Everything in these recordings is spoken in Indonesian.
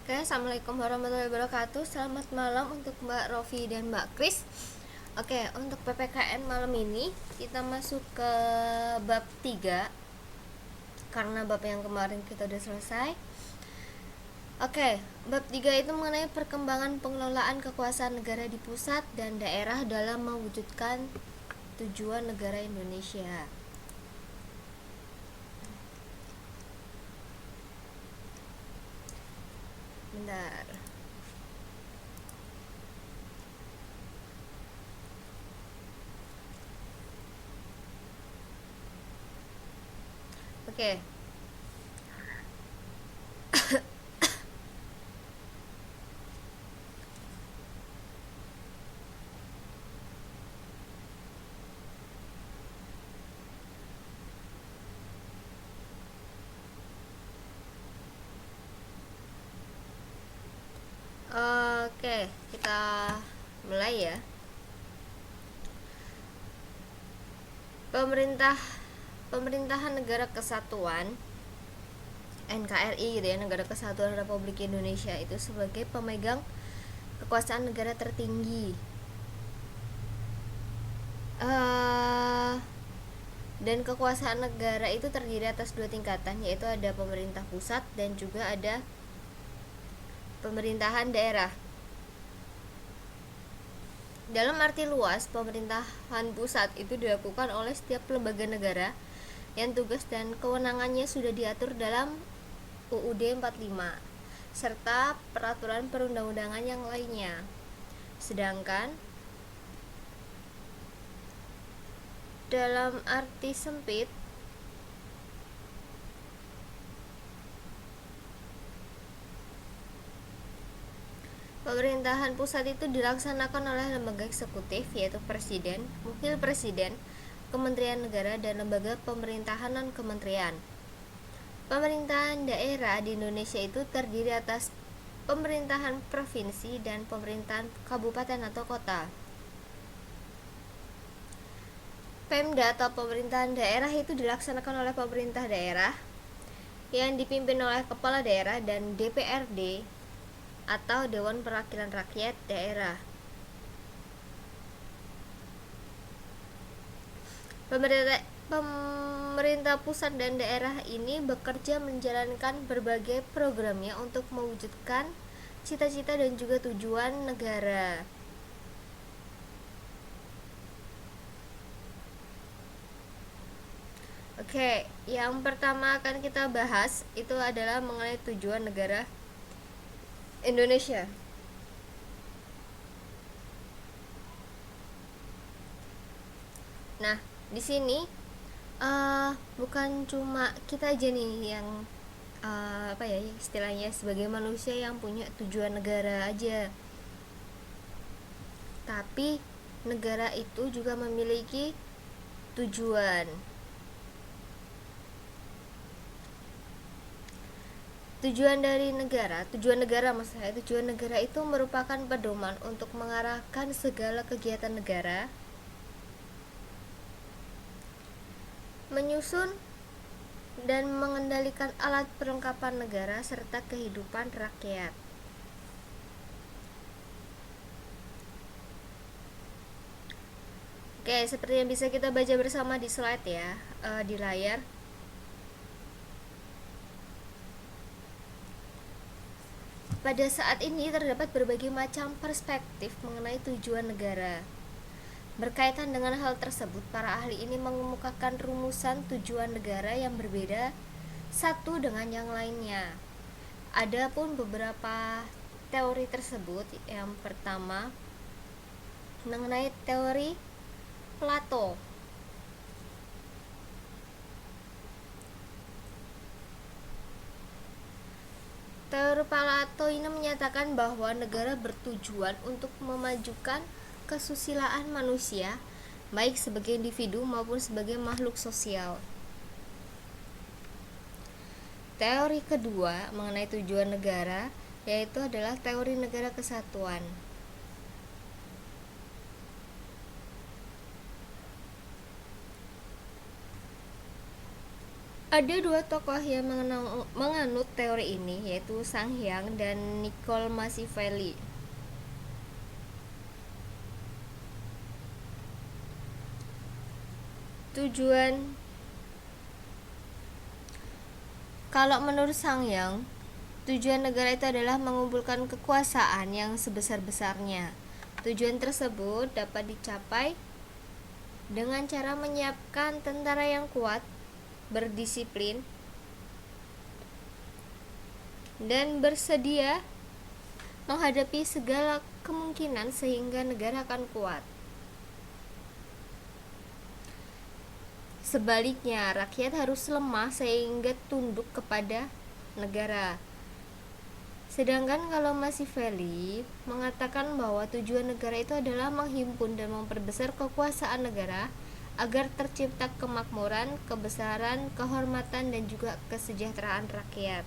Oke, assalamualaikum warahmatullahi wabarakatuh. Selamat malam untuk Mbak Rofi dan Mbak Kris. Oke, untuk PPKN malam ini kita masuk ke bab 3 karena bab yang kemarin kita udah selesai. Oke, bab 3 itu mengenai perkembangan pengelolaan kekuasaan negara di pusat dan daerah dalam mewujudkan tujuan negara Indonesia. Bentar. Oke. Oke, kita mulai ya. Pemerintahan Negara Kesatuan NKRI gitu ya, Negara Kesatuan Republik Indonesia itu sebagai pemegang kekuasaan negara tertinggi. Dan kekuasaan negara itu terdiri atas dua tingkatan, yaitu ada pemerintah pusat dan juga ada pemerintahan daerah. Dalam arti luas, pemerintahan pusat itu dilakukan oleh setiap lembaga negara yang tugas dan kewenangannya sudah diatur dalam UUD 45 serta peraturan perundang-undangan yang lainnya. Sedangkan dalam arti sempit, pemerintahan pusat itu dilaksanakan oleh lembaga eksekutif, yaitu presiden, wakil presiden, kementerian negara, dan lembaga pemerintahan non-kementerian. Pemerintahan daerah di Indonesia itu terdiri atas pemerintahan provinsi dan pemerintahan kabupaten atau kota. Pemda atau pemerintahan daerah itu dilaksanakan oleh pemerintah daerah yang dipimpin oleh kepala daerah dan DPRD atau Dewan Perwakilan Rakyat Daerah. Pemerintah pusat dan daerah ini bekerja menjalankan berbagai programnya untuk mewujudkan cita-cita dan juga tujuan negara. Oke, yang pertama akan kita bahas itu adalah mengenai tujuan negara Indonesia. Nah, di sini bukan cuma kita aja nih yang istilahnya sebagai manusia yang punya tujuan negara aja, tapi negara itu juga memiliki tujuan. Tujuan negara itu merupakan pedoman untuk mengarahkan segala kegiatan negara, menyusun dan mengendalikan alat perlengkapan negara serta kehidupan rakyat. Oke, seperti yang bisa kita baca bersama di slide ya, di layar. Pada saat ini terdapat berbagai macam perspektif mengenai tujuan negara. Berkaitan dengan hal tersebut, para ahli ini mengemukakan rumusan tujuan negara yang berbeda satu dengan yang lainnya. Adapun beberapa teori tersebut, yang pertama mengenai teori Plato. Teori Plato ini menyatakan bahwa negara bertujuan untuk memajukan kesusilaan manusia, baik sebagai individu maupun sebagai makhluk sosial. Teori kedua mengenai tujuan negara yaitu adalah teori negara kesatuan. Ada dua tokoh yang menganut teori ini, yaitu Sang Hyang dan Nicole Machiavelli. Kalau menurut Sang Hyang, tujuan negara itu adalah mengumpulkan kekuasaan yang sebesar-besarnya. Tujuan tersebut dapat dicapai dengan cara menyiapkan tentara yang kuat, berdisiplin, dan bersedia menghadapi segala kemungkinan sehingga negara akan kuat. Sebaliknya, rakyat harus lemah sehingga tunduk kepada negara. Sedangkan kalau Machiavelli mengatakan bahwa tujuan negara itu adalah menghimpun dan memperbesar kekuasaan negara agar tercipta kemakmuran, kebesaran, kehormatan, dan juga kesejahteraan rakyat.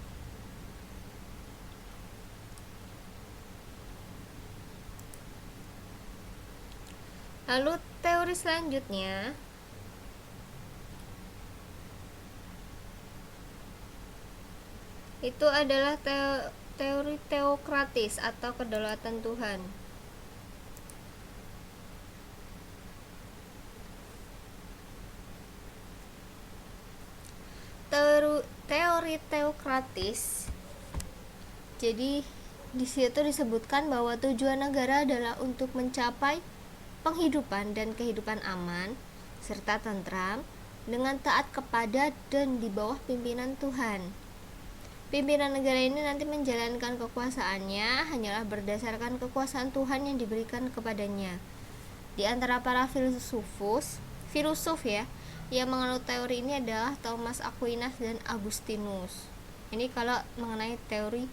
Lalu teori selanjutnya itu adalah teori teokratis atau kedaulatan Tuhan. Teori teokratis, jadi di situ disebutkan bahwa tujuan negara adalah untuk mencapai penghidupan dan kehidupan aman serta tentram dengan taat kepada dan di bawah pimpinan Tuhan. Pimpinan negara ini nanti menjalankan kekuasaannya hanyalah berdasarkan kekuasaan Tuhan yang diberikan kepadanya. Di antara para filosof ya, yang menganut teori ini adalah Thomas Aquinas dan Agustinus. Ini kalau mengenai teori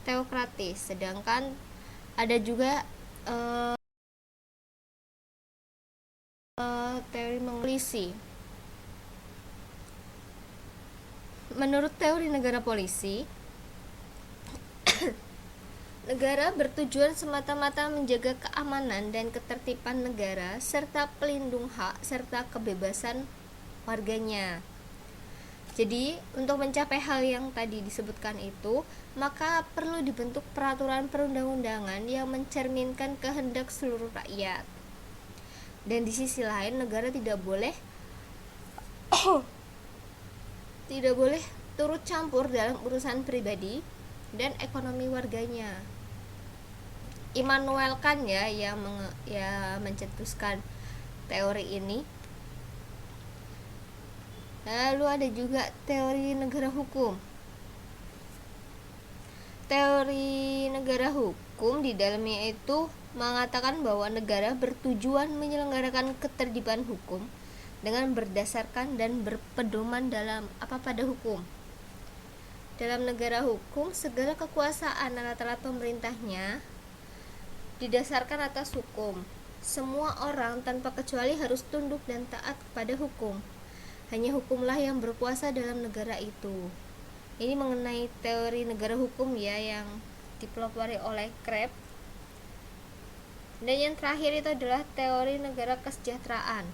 teokratis. Sedangkan ada juga teori polisi. Menurut teori negara polisi, negara bertujuan semata-mata menjaga keamanan dan ketertiban negara serta pelindung hak serta kebebasan warganya. Jadi, untuk mencapai hal yang tadi disebutkan itu, maka perlu dibentuk peraturan perundang-undangan yang mencerminkan kehendak seluruh rakyat. Dan di sisi lain, negara tidak boleh turut campur dalam urusan pribadi dan ekonomi warganya. Immanuel Kant ya yang mencetuskan teori ini. Lalu ada juga teori negara hukum. Teori negara hukum di dalamnya itu mengatakan bahwa negara bertujuan menyelenggarakan ketertiban hukum dengan berdasarkan dan berpedoman pada hukum. Dalam negara hukum, segala kekuasaan alat-alat pemerintahnya didasarkan atas hukum. Semua orang tanpa kecuali harus tunduk dan taat kepada hukum. Hanya hukumlah yang berkuasa dalam negara itu. Ini mengenai teori negara hukum ya, yang dipelopori oleh Kreb. Dan yang terakhir itu adalah teori negara kesejahteraan.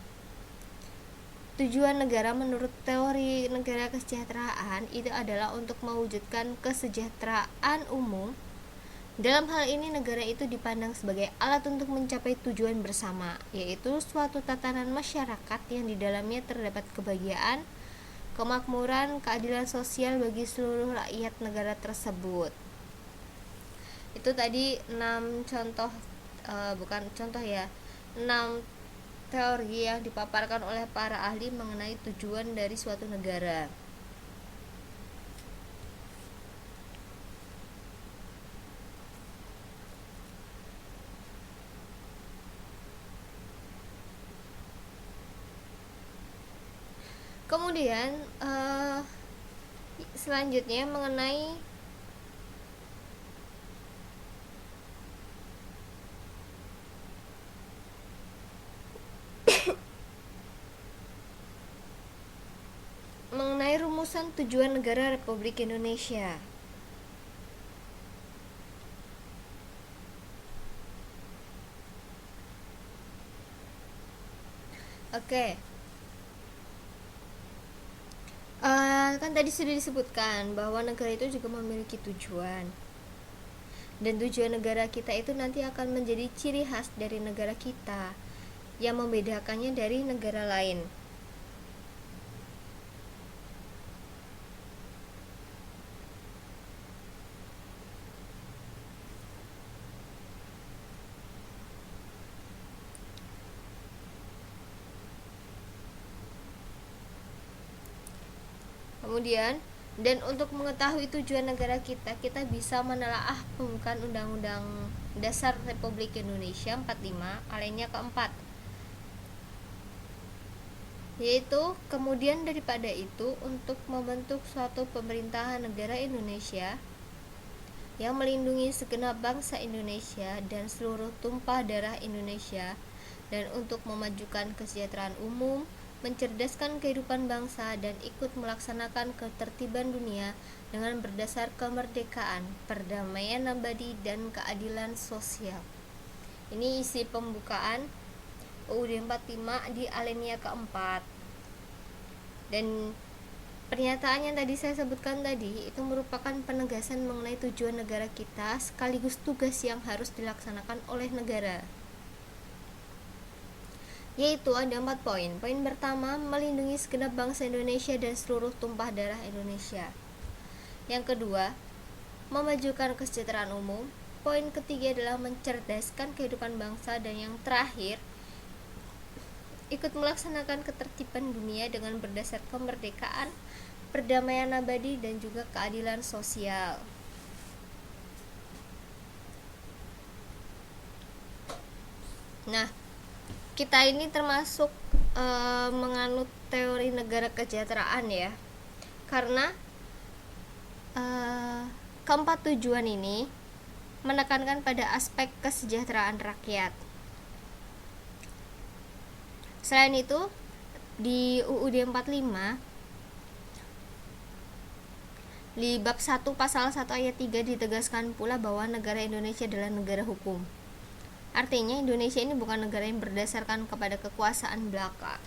Tujuan negara menurut teori negara kesejahteraan itu adalah untuk mewujudkan kesejahteraan umum. Dalam hal ini negara itu dipandang sebagai alat untuk mencapai tujuan bersama, yaitu suatu tatanan masyarakat yang di dalamnya terdapat kebahagiaan, kemakmuran, keadilan sosial bagi seluruh rakyat negara tersebut. Itu tadi 6 teori yang dipaparkan oleh para ahli mengenai tujuan dari suatu negara. Kemudian selanjutnya mengenai rumusan tujuan negara Republik Indonesia. Oke. Kan tadi sudah disebutkan bahwa negara itu juga memiliki tujuan. Dan tujuan negara kita itu nanti akan menjadi ciri khas dari negara kita yang membedakannya dari negara lain. Kemudian, dan untuk mengetahui tujuan negara kita, kita bisa menelaah pembukaan Undang-Undang Dasar Republik Indonesia 45 alinea keempat. Yaitu, kemudian daripada itu, untuk membentuk suatu pemerintahan negara Indonesia yang melindungi segenap bangsa Indonesia dan seluruh tumpah darah Indonesia, dan untuk memajukan kesejahteraan umum, mencerdaskan kehidupan bangsa, dan ikut melaksanakan ketertiban dunia dengan berdasar kemerdekaan, perdamaian abadi, dan keadilan sosial. Ini isi pembukaan UUD 45 di alinea keempat. Dan pernyataan yang tadi saya sebutkan tadi itu merupakan penegasan mengenai tujuan negara kita sekaligus tugas yang harus dilaksanakan oleh negara. Yaitu ada 4 poin. Poin pertama, melindungi segenap bangsa Indonesia dan seluruh tumpah darah Indonesia. Yang kedua, memajukan kesejahteraan umum. Poin ketiga adalah mencerdaskan kehidupan bangsa, dan yang terakhir, ikut melaksanakan ketertiban dunia dengan berdasar kemerdekaan, perdamaian abadi, dan juga keadilan sosial. Nah, kita ini termasuk menganut teori negara kesejahteraan ya, karena keempat tujuan ini menekankan pada aspek kesejahteraan rakyat. Selain itu, di UUD 45 di bab 1 pasal 1 ayat 3 ditegaskan pula bahwa negara Indonesia adalah negara hukum. Artinya Indonesia ini bukan negara yang berdasarkan kepada kekuasaan belaka.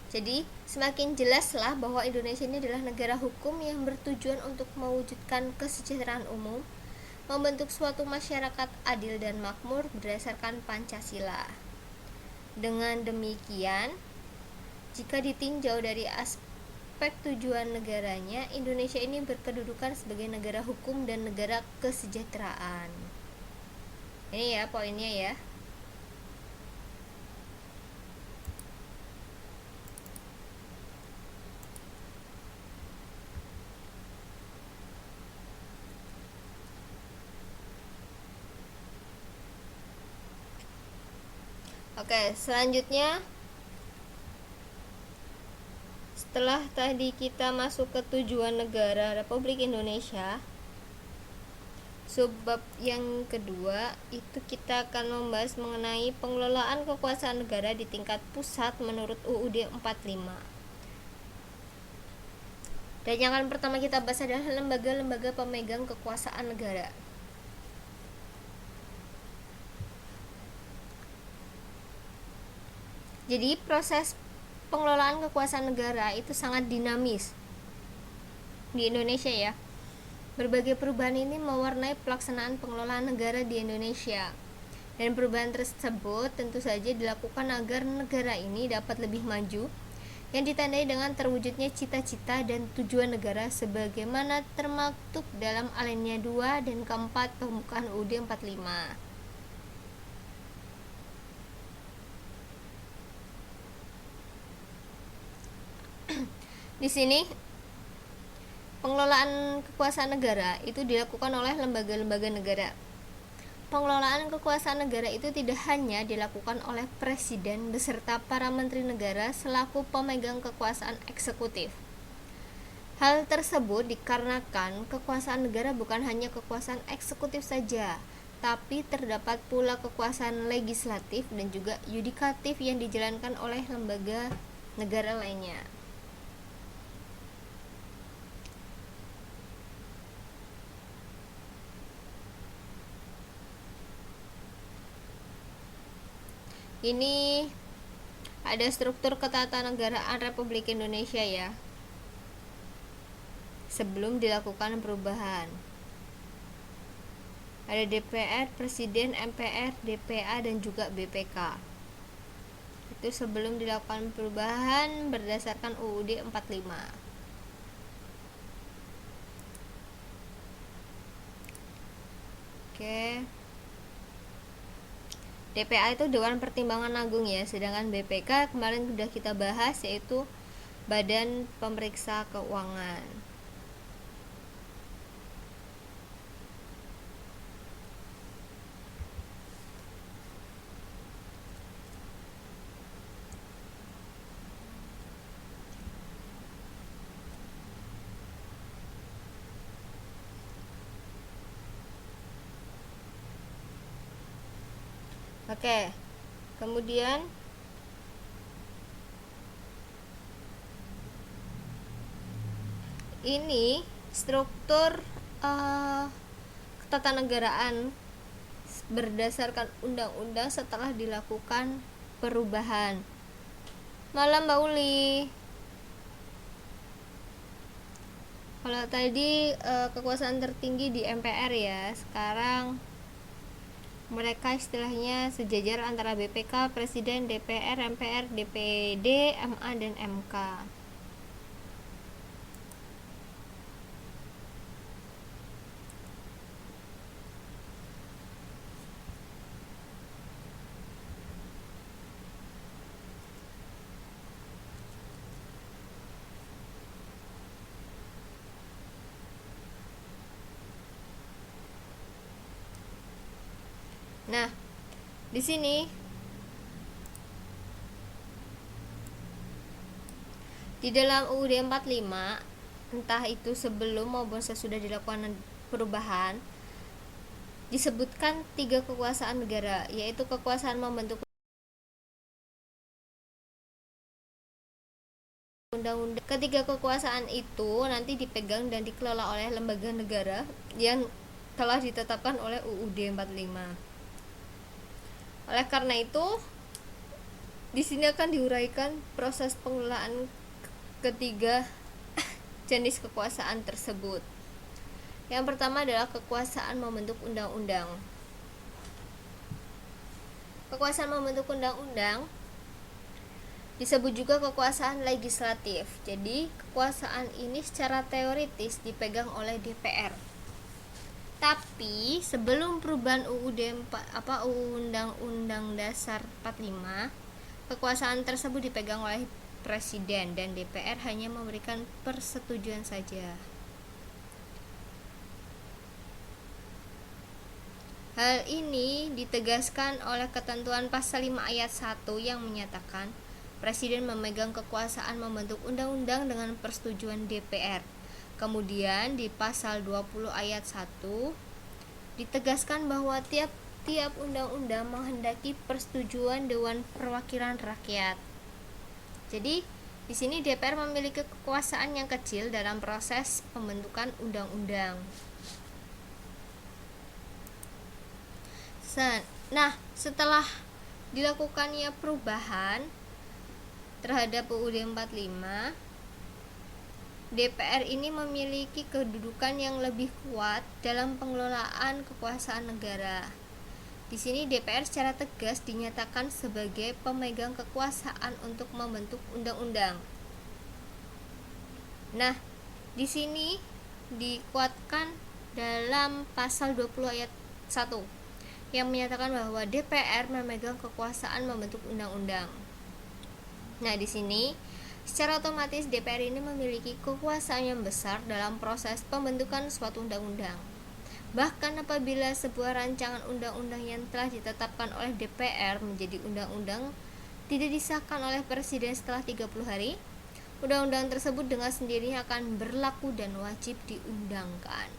Jadi semakin jelaslah bahwa Indonesia ini adalah negara hukum yang bertujuan untuk mewujudkan kesejahteraan umum, membentuk suatu masyarakat adil dan makmur berdasarkan Pancasila. Dengan demikian, jika ditinjau dari aspek tujuan negaranya, Indonesia ini berkedudukan sebagai negara hukum dan negara kesejahteraan. Ini ya poinnya ya. Oke, selanjutnya setelah tadi kita masuk ke tujuan negara Republik Indonesia, subbab yang kedua itu kita akan membahas mengenai pengelolaan kekuasaan negara di tingkat pusat menurut UUD 45. Dan yang pertama kita bahas adalah lembaga-lembaga pemegang kekuasaan negara. Jadi proses pengelolaan kekuasaan negara itu sangat dinamis di Indonesia ya. Berbagai perubahan ini mewarnai pelaksanaan pengelolaan negara di Indonesia. Dan perubahan tersebut tentu saja dilakukan agar negara ini dapat lebih maju, yang ditandai dengan terwujudnya cita-cita dan tujuan negara sebagaimana termaktub dalam alinea 2 dan keempat pembukaan UUD 45. Di sini pengelolaan kekuasaan negara itu dilakukan oleh lembaga-lembaga negara. Pengelolaan kekuasaan negara itu tidak hanya dilakukan oleh presiden beserta para menteri negara selaku pemegang kekuasaan eksekutif. Hal tersebut dikarenakan kekuasaan negara bukan hanya kekuasaan eksekutif saja, tapi terdapat pula kekuasaan legislatif dan juga yudikatif yang dijalankan oleh lembaga negara lainnya. Ini ada struktur ketatanegaraan Republik Indonesia ya. sebelum dilakukan perubahan. Ada DPR, Presiden, MPR, DPA, dan juga BPK. Itu sebelum dilakukan perubahan berdasarkan UUD 45. Oke. DPA itu Dewan Pertimbangan Agung ya, sedangkan BPK kemarin sudah kita bahas, yaitu Badan Pemeriksa Keuangan. Oke. Kemudian ini struktur ketatanegaraan berdasarkan undang-undang setelah dilakukan perubahan. Malam Mbak Uli. Kalau tadi kekuasaan tertinggi di MPR ya, sekarang mereka istilahnya sejajar antara BPK, Presiden, DPR, MPR, DPD, MA, dan MK. Nah, di sini di dalam UUD 45, entah itu sebelum maupun sesudah dilakukan perubahan, disebutkan 3 kekuasaan negara, yaitu kekuasaan membentuk undang-undang. Ketiga kekuasaan itu nanti dipegang dan dikelola oleh lembaga negara yang telah ditetapkan oleh UUD 45. Oleh karena itu, di sini akan diuraikan proses pengelolaan ketiga jenis kekuasaan tersebut. Yang pertama adalah kekuasaan membentuk undang-undang. Kekuasaan membentuk undang-undang disebut juga kekuasaan legislatif. Jadi, kekuasaan ini secara teoritis dipegang oleh DPR. Tapi sebelum perubahan Undang-Undang Dasar 45, kekuasaan tersebut dipegang oleh Presiden dan DPR hanya memberikan persetujuan saja. Hal ini ditegaskan oleh ketentuan pasal 5 ayat 1 yang menyatakan Presiden memegang kekuasaan membentuk undang-undang dengan persetujuan DPR. Kemudian di pasal 20 ayat 1 ditegaskan bahwa tiap undang-undang menghendaki persetujuan Dewan Perwakilan Rakyat. Jadi, di sini DPR memiliki kekuasaan yang kecil dalam proses pembentukan undang-undang. Nah, setelah dilakukannya perubahan terhadap UUD 45, DPR ini memiliki kedudukan yang lebih kuat dalam pengelolaan kekuasaan negara. Di sini DPR secara tegas dinyatakan sebagai pemegang kekuasaan untuk membentuk undang-undang. Nah, di sini dikuatkan dalam pasal 20 ayat 1 yang menyatakan bahwa DPR memegang kekuasaan membentuk undang-undang. Nah, di sini secara otomatis DPR ini memiliki kekuasaan yang besar dalam proses pembentukan suatu undang-undang. Bahkan apabila sebuah rancangan undang-undang yang telah ditetapkan oleh DPR menjadi undang-undang tidak disahkan oleh Presiden setelah 30 hari, undang-undang tersebut dengan sendirinya akan berlaku dan wajib diundangkan.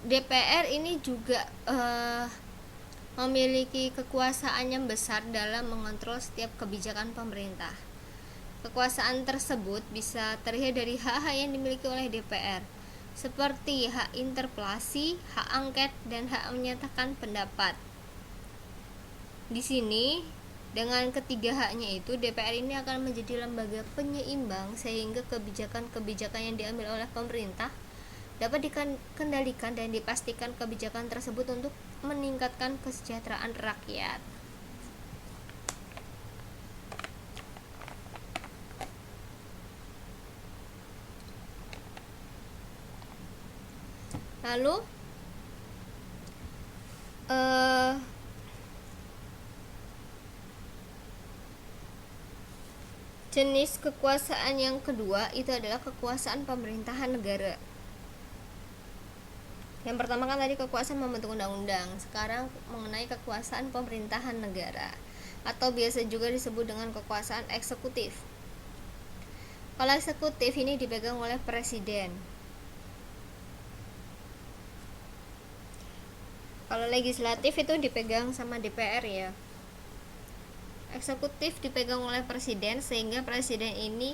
DPR ini juga memiliki kekuasaan yang besar dalam mengontrol setiap kebijakan pemerintah. Kekuasaan tersebut bisa terlihat dari hak-hak yang dimiliki oleh DPR, seperti hak interpelasi, hak angket, dan hak menyatakan pendapat. Di sini Dengan ketiga haknya itu, DPR ini akan menjadi lembaga penyeimbang sehingga kebijakan-kebijakan yang diambil oleh pemerintah dapat dikendalikan dan dipastikan kebijakan tersebut untuk meningkatkan kesejahteraan rakyat. Lalu jenis kekuasaan yang kedua itu adalah kekuasaan pemerintahan negara. Yang pertama kan tadi kekuasaan membentuk undang-undang, sekarang mengenai kekuasaan pemerintahan negara atau biasa juga disebut dengan kekuasaan eksekutif. Kalau eksekutif ini dipegang oleh presiden. Kalau legislatif itu dipegang sama DPR ya. Eksekutif dipegang oleh presiden sehingga presiden ini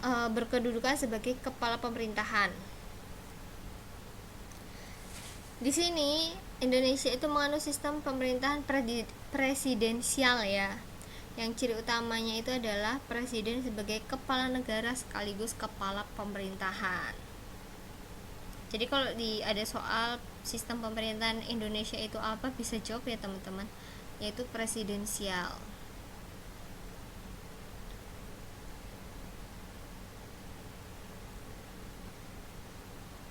berkedudukan sebagai kepala pemerintahan. Di sini Indonesia itu menganut sistem pemerintahan presidensial ya. Yang ciri utamanya itu adalah presiden sebagai kepala negara sekaligus kepala pemerintahan. Jadi kalau ada soal sistem pemerintahan Indonesia itu apa, bisa jawab ya teman-teman, yaitu presidensial.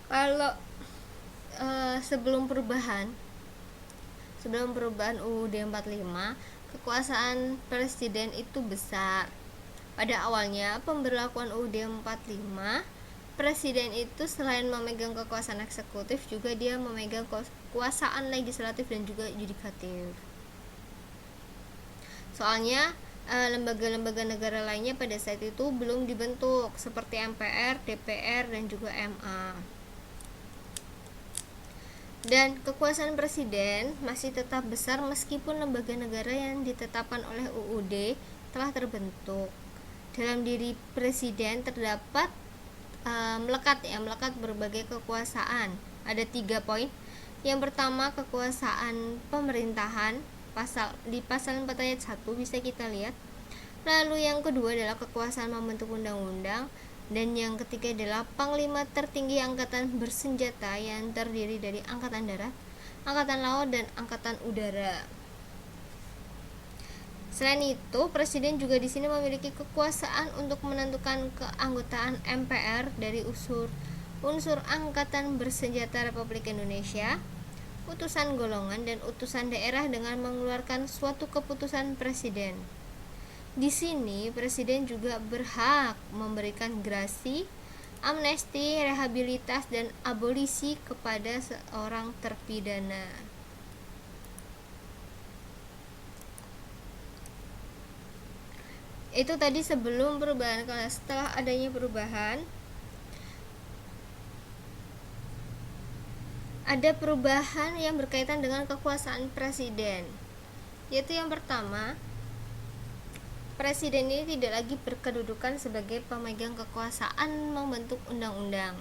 Kalau sebelum perubahan UUD 45, kekuasaan presiden itu besar. Pada awalnya pemberlakuan UUD 45, presiden itu selain memegang kekuasaan eksekutif juga dia memegang kekuasaan legislatif dan juga yudikatif. Soalnya lembaga-lembaga negara lainnya pada saat itu belum dibentuk seperti MPR, DPR dan juga MA. Dan kekuasaan presiden masih tetap besar meskipun lembaga negara yang ditetapkan oleh UUD telah terbentuk. Dalam diri presiden terdapat melekat berbagai kekuasaan. Ada 3 poin. Yang pertama, kekuasaan pemerintahan, di pasal 4 ayat 1 bisa kita lihat. Lalu yang kedua adalah kekuasaan membentuk undang-undang, dan yang ketiga adalah panglima tertinggi angkatan bersenjata yang terdiri dari angkatan darat, angkatan laut dan angkatan udara. Selain itu, presiden juga di sini memiliki kekuasaan untuk menentukan keanggotaan MPR dari unsur angkatan bersenjata Republik Indonesia, utusan golongan dan utusan daerah dengan mengeluarkan suatu keputusan presiden. Di sini presiden juga berhak memberikan grasi, amnesti, rehabilitas dan abolisi kepada seorang terpidana. Itu tadi sebelum perubahan. Kalau setelah adanya perubahan, ada perubahan yang berkaitan dengan kekuasaan presiden, yaitu yang pertama, presiden ini tidak lagi berkedudukan sebagai pemegang kekuasaan membentuk undang-undang,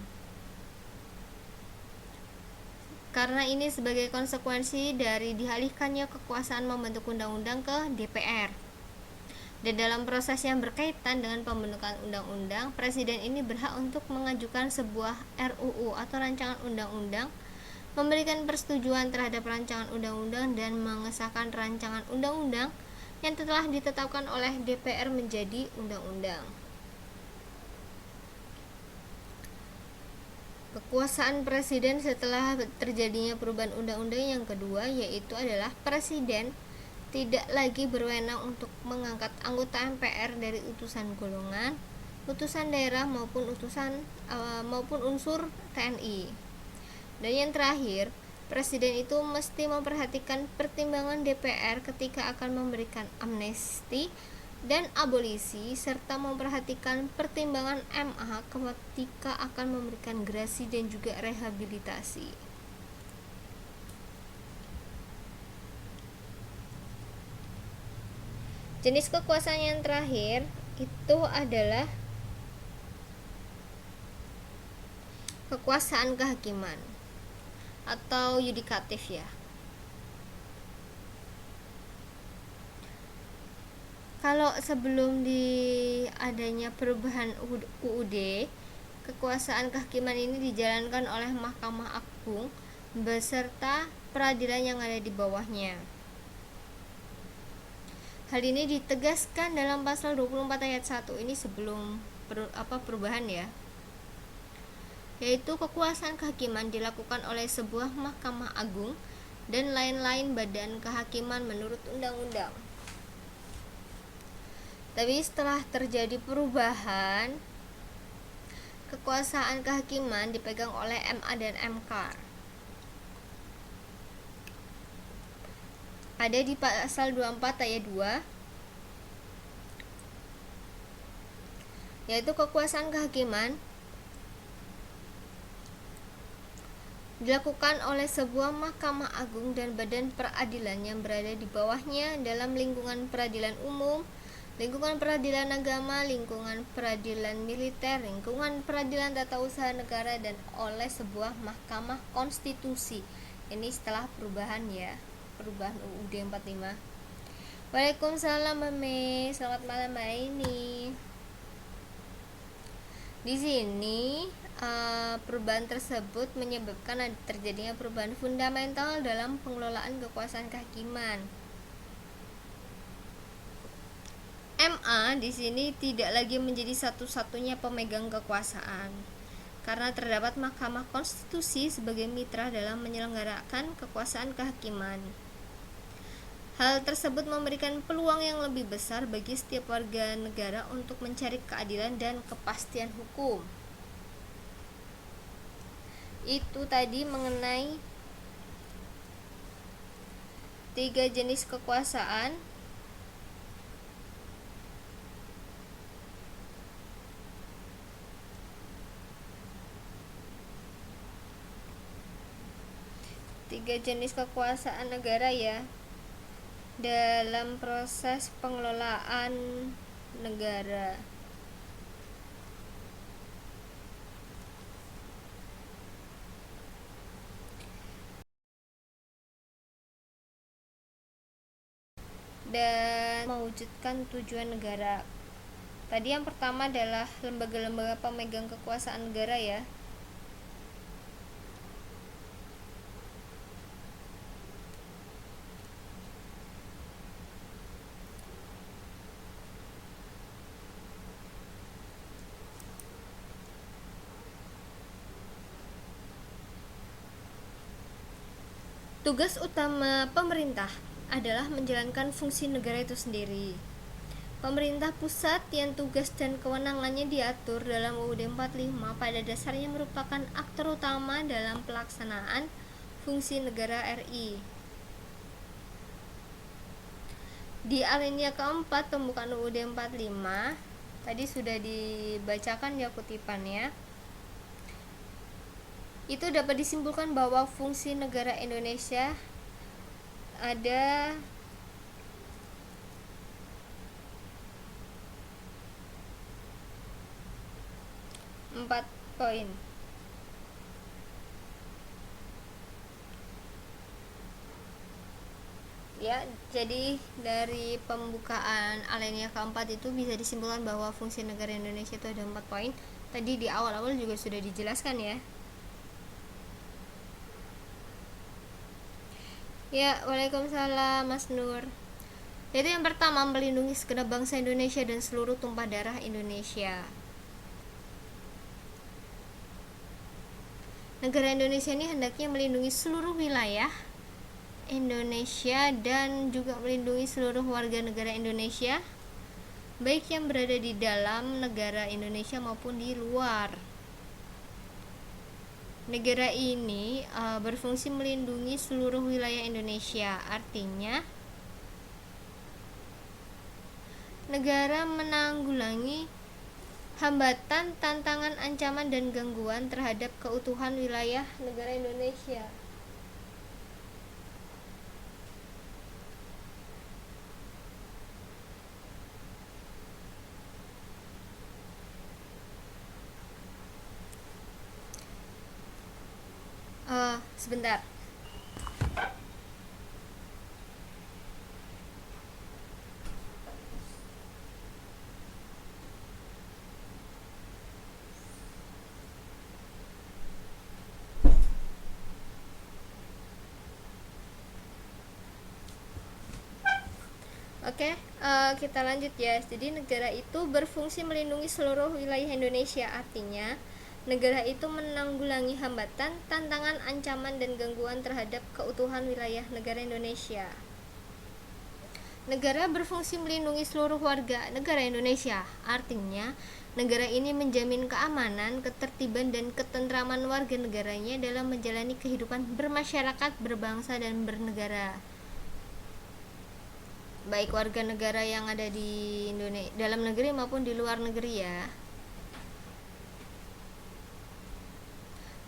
karena ini sebagai konsekuensi dari dialihkannya kekuasaan membentuk undang-undang ke DPR. Dan dalam proses yang berkaitan dengan pembentukan undang-undang, presiden ini berhak untuk mengajukan sebuah RUU atau rancangan undang-undang, memberikan persetujuan terhadap rancangan undang-undang dan mengesahkan rancangan undang-undang yang telah ditetapkan oleh DPR menjadi undang-undang. Kekuasaan presiden setelah terjadinya perubahan undang-undang yang kedua yaitu adalah presiden tidak lagi berwenang untuk mengangkat anggota MPR dari utusan golongan, utusan daerah maupun unsur TNI. Dan yang terakhir, presiden itu mesti memperhatikan pertimbangan DPR ketika akan memberikan amnesti dan abolisi, serta memperhatikan pertimbangan MA ketika akan memberikan grasi dan juga rehabilitasi. Jenis kekuasaan yang terakhir itu adalah kekuasaan kehakiman atau yudikatif ya. Kalau sebelum adanya perubahan UUD, kekuasaan kehakiman ini dijalankan oleh Mahkamah Agung beserta peradilan yang ada di bawahnya. Hal ini ditegaskan dalam pasal 24 ayat 1 ini sebelum perubahan ya. Yaitu kekuasaan kehakiman dilakukan oleh sebuah Mahkamah Agung dan lain-lain badan kehakiman menurut undang-undang. Tapi setelah terjadi perubahan, kekuasaan kehakiman dipegang oleh MA dan MK. Ada di pasal 24 ayat 2, yaitu kekuasaan kehakiman dilakukan oleh sebuah Mahkamah Agung dan badan peradilan yang berada di bawahnya dalam lingkungan peradilan umum, lingkungan peradilan agama, lingkungan peradilan militer, lingkungan peradilan tata usaha negara, dan oleh sebuah Mahkamah Konstitusi. Ini setelah perubahan ya, perubahan UUD 45. Waalaikumsalam Mame, selamat malam Mbak ini. Di sini perubahan tersebut menyebabkan terjadinya perubahan fundamental dalam pengelolaan kekuasaan kehakiman. MA di sini tidak lagi menjadi satu-satunya pemegang kekuasaan, karena terdapat Mahkamah Konstitusi sebagai mitra dalam menyelenggarakan kekuasaan kehakiman. Hal tersebut memberikan peluang yang lebih besar bagi setiap warga negara untuk mencari keadilan dan kepastian hukum. Itu tadi mengenai 3 jenis kekuasaan. Tiga jenis kekuasaan negara ya, dalam proses pengelolaan negara. Dan mewujudkan tujuan negara. Tadi yang pertama adalah lembaga-lembaga pemegang kekuasaan negara ya. Tugas utama pemerintah adalah menjalankan fungsi negara itu sendiri. Pemerintah pusat yang tugas dan kewenangannya diatur dalam UUD 45 pada dasarnya merupakan aktor utama dalam pelaksanaan fungsi negara RI. Di alinea keempat pembukaan UUD 45 tadi sudah dibacakan ya kutipannya. Itu dapat disimpulkan bahwa fungsi negara Indonesia ada 4 poin. Ya, jadi dari pembukaan alinea keempat itu bisa disimpulkan bahwa fungsi negara Indonesia itu ada 4 poin. Tadi di awal-awal juga sudah dijelaskan ya. Ya, waalaikumsalam Mas Nur. Jadi yang pertama, melindungi segenap bangsa Indonesia dan seluruh tumpah darah Indonesia. Negara Indonesia ini hendaknya melindungi seluruh wilayah Indonesia dan juga melindungi seluruh warga negara Indonesia, baik yang berada di dalam negara Indonesia maupun di luar. Negara ini berfungsi melindungi seluruh wilayah Indonesia. Artinya negara menanggulangi hambatan, tantangan, ancaman, dan gangguan terhadap keutuhan wilayah negara Indonesia. Sebentar. Oke, kita lanjut ya. Jadi negara itu berfungsi melindungi seluruh wilayah Indonesia. Artinya, negara itu menanggulangi hambatan, tantangan, ancaman, dan gangguan terhadap keutuhan wilayah negara Indonesia. Negara berfungsi melindungi seluruh warga negara Indonesia. Artinya, negara ini menjamin keamanan, ketertiban, dan ketentraman warga negaranya dalam menjalani kehidupan bermasyarakat, berbangsa, dan bernegara. Baik warga negara yang ada di Indonesia, dalam negeri maupun di luar negeri ya.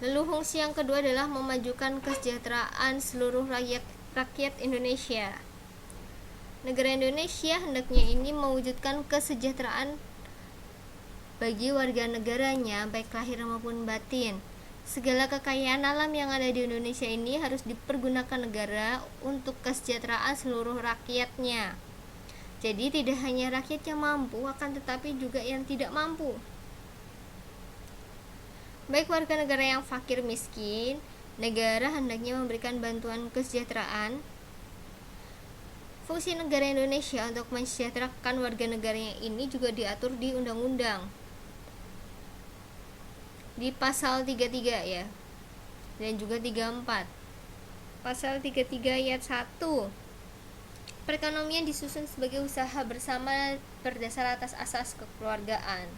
Lalu fungsi yang kedua adalah memajukan kesejahteraan seluruh rakyat Indonesia. Negara Indonesia hendaknya ini mewujudkan kesejahteraan bagi warga negaranya, baik lahir maupun batin. Segala kekayaan alam yang ada di Indonesia ini harus dipergunakan negara untuk kesejahteraan seluruh rakyatnya. Jadi tidak hanya rakyat yang mampu, akan tetapi juga yang tidak mampu. Baik warga negara yang fakir miskin, negara hendaknya memberikan bantuan kesejahteraan. Fungsi negara Indonesia untuk mensejahterakan warga negaranya ini juga diatur di undang-undang. Di pasal 33 ya. Dan juga 34. Pasal 33 ayat 1. Perekonomian disusun sebagai usaha bersama berdasar atas asas kekeluargaan.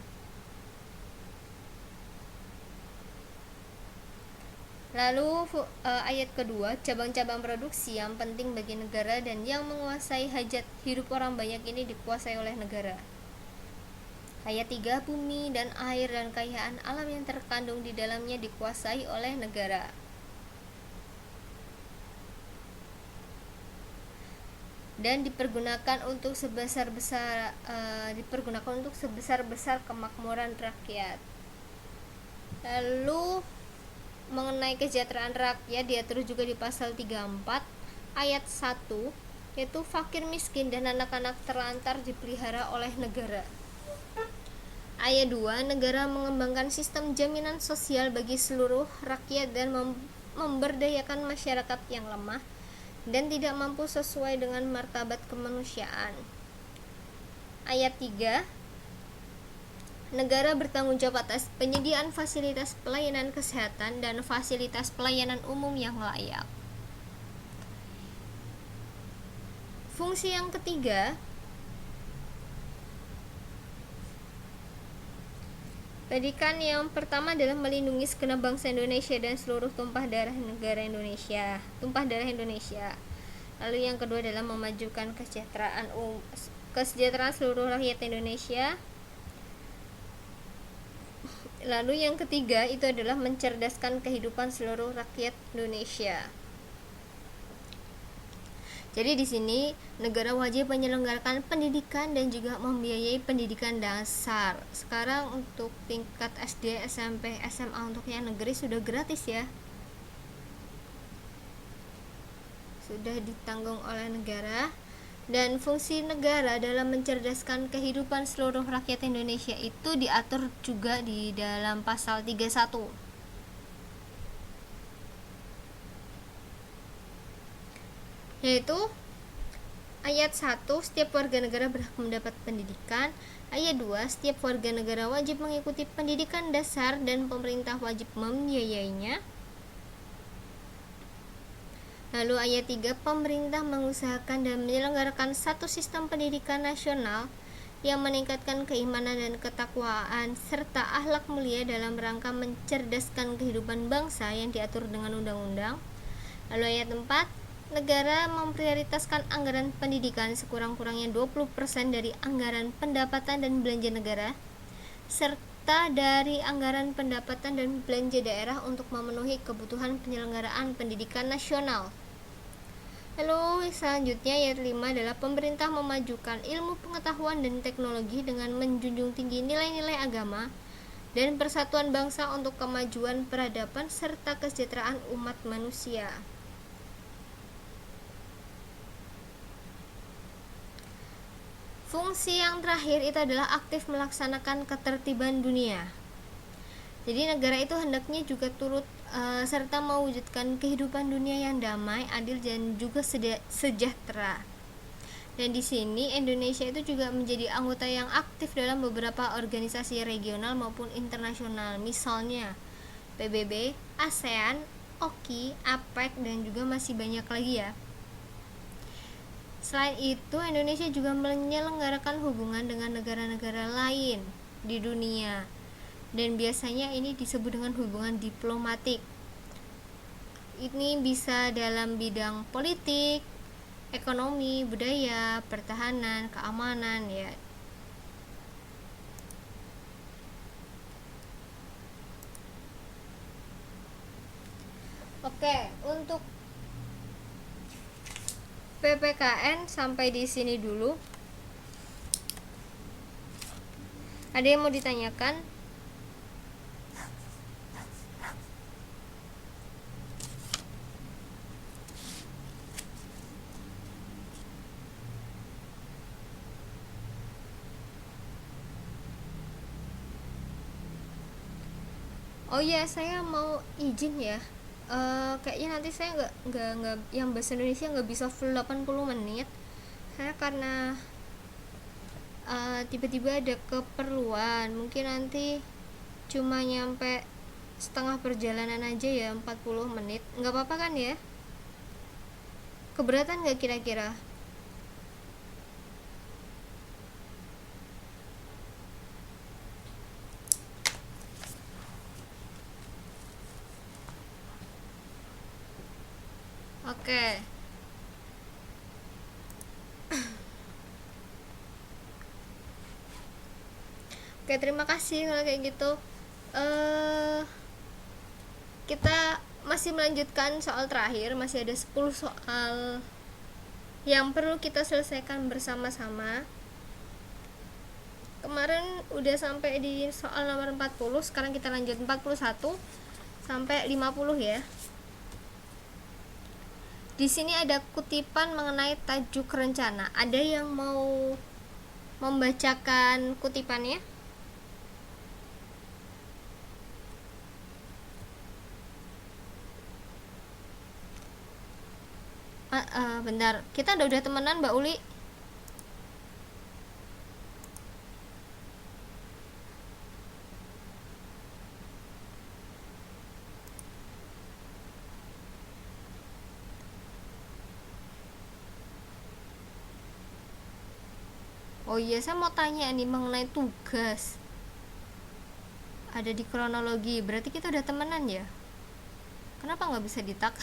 Lalu ayat kedua, cabang-cabang produksi yang penting bagi negara dan yang menguasai hajat hidup orang banyak ini dikuasai oleh negara. Ayat 3, bumi dan air dan kekayaan alam yang terkandung di dalamnya dikuasai oleh negara. Dan dipergunakan untuk sebesar-besar kemakmuran rakyat. Lalu mengenai kesejahteraan rakyat diatur juga di pasal 34 ayat 1, yaitu fakir miskin dan anak-anak terlantar dipelihara oleh negara. Ayat 2, negara mengembangkan sistem jaminan sosial bagi seluruh rakyat dan memberdayakan masyarakat yang lemah dan tidak mampu sesuai dengan martabat kemanusiaan. Ayat 3, negara bertanggung jawab atas penyediaan fasilitas pelayanan kesehatan dan fasilitas pelayanan umum yang layak. Fungsi yang ketiga, pendidikan yang pertama adalah melindungi segenap bangsa Indonesia dan seluruh tumpah darah Indonesia. Lalu yang kedua adalah memajukan kesejahteraan seluruh rakyat Indonesia. Lalu yang ketiga itu adalah mencerdaskan kehidupan seluruh rakyat Indonesia. Jadi di sini negara wajib menyelenggarakan pendidikan dan juga membiayai pendidikan dasar. Sekarang untuk tingkat SD, SMP, SMA untuk yang negeri sudah gratis ya. Sudah ditanggung oleh negara. Dan fungsi negara dalam mencerdaskan kehidupan seluruh rakyat Indonesia itu diatur juga di dalam pasal 31. Yaitu ayat 1, setiap warga negara berhak mendapat pendidikan. Ayat 2, setiap warga negara wajib mengikuti pendidikan dasar dan pemerintah wajib membiayainya. Lalu ayat 3, pemerintah mengusahakan dan menyelenggarakan satu sistem pendidikan nasional yang meningkatkan keimanan dan ketakwaan serta akhlak mulia dalam rangka mencerdaskan kehidupan bangsa yang diatur dengan undang-undang. Lalu ayat 4, negara memprioritaskan anggaran pendidikan sekurang-kurangnya 20% dari anggaran pendapatan dan belanja negara serta dari anggaran pendapatan dan belanja daerah untuk memenuhi kebutuhan penyelenggaraan pendidikan nasional. Lalu selanjutnya ayat 5 adalah pemerintah memajukan ilmu pengetahuan dan teknologi dengan menjunjung tinggi nilai-nilai agama dan persatuan bangsa untuk kemajuan peradaban serta kesejahteraan umat manusia. Fungsi yang terakhir itu adalah aktif melaksanakan ketertiban dunia. Jadi negara itu hendaknya juga turut serta mewujudkan kehidupan dunia yang damai, adil dan juga sejahtera. Dan di sini Indonesia itu juga menjadi anggota yang aktif dalam beberapa organisasi regional maupun internasional, misalnya PBB, ASEAN, OKI, APEC, dan juga masih banyak lagi ya. Selain itu, Indonesia juga menyelenggarakan hubungan dengan negara-negara lain di dunia, dan biasanya ini disebut dengan hubungan diplomatik. Ini bisa dalam bidang politik, ekonomi, budaya, pertahanan, keamanan ya. Oke, untuk PPKN sampai di sini dulu. Ada yang mau ditanyakan? Oh iya, saya mau izin ya. Kayaknya nanti saya nggak yang bahasa Indonesia nggak bisa full 80 menit. Saya karena tiba-tiba ada keperluan, mungkin nanti cuma nyampe setengah perjalanan aja ya, 40 menit. Nggak apa-apa kan ya? Keberatan nggak kira-kira? Oke. Oke, terima kasih kalau kayak gitu. Kita masih melanjutkan soal terakhir, masih ada 10 soal yang perlu kita selesaikan bersama-sama. Kemarin udah sampai di soal nomor 40, sekarang kita lanjut 41 sampai 50 ya. Di sini ada kutipan mengenai tajuk rencana. Ada yang mau membacakan kutipannya? Bentar, kita udah temenan Mbak Uli. Oh iya, saya mau tanya nih mengenai tugas. Ada di kronologi, berarti kita udah temenan ya? Kenapa nggak bisa ditak?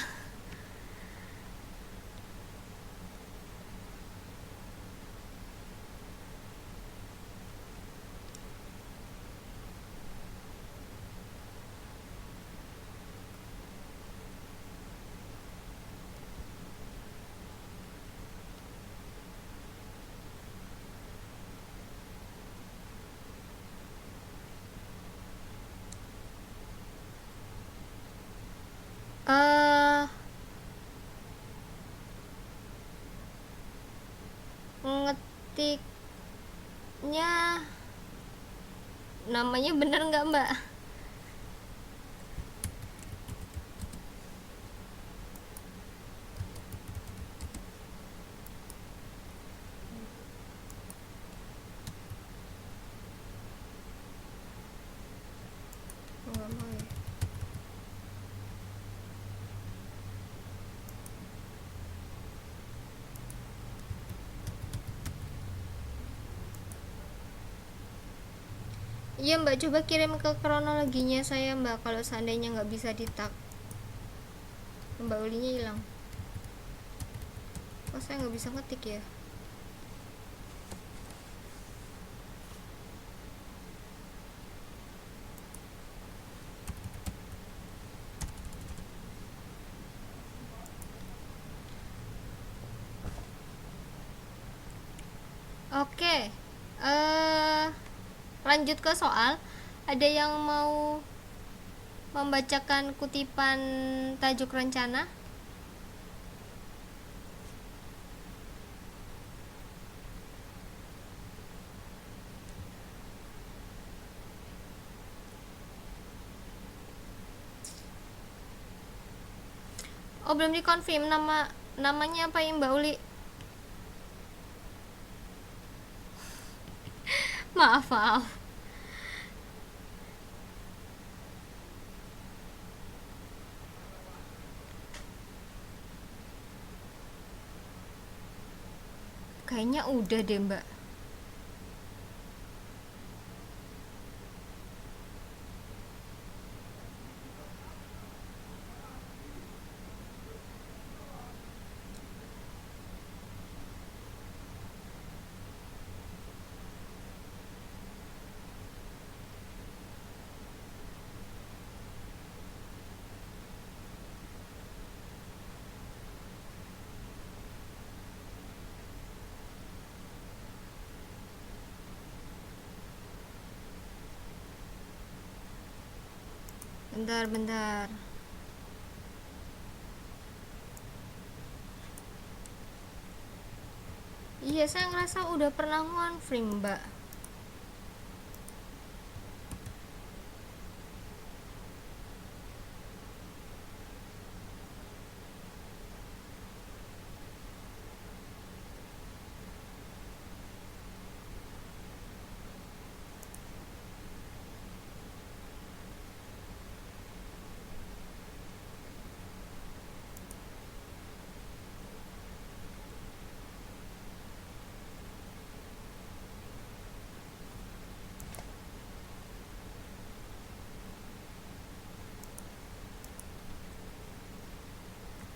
Eh, ngetiknya namanya bener nggak Mbak? Nggak mau ya. Iya Mbak, coba kirim ke kronologinya saya Mbak, kalau seandainya nggak bisa ditak. Mbak Ulinya hilang. Kok saya nggak bisa ngetik ya? Oke, lanjut ke soal. Ada yang mau membacakan kutipan tajuk rencana? Oh, belum dikonfirm namanya apa ya Mbak Uli? maaf. Kayaknya udah deh mbak. Bentar. Iya, saya ngerasa udah pernah nge-frame mbak.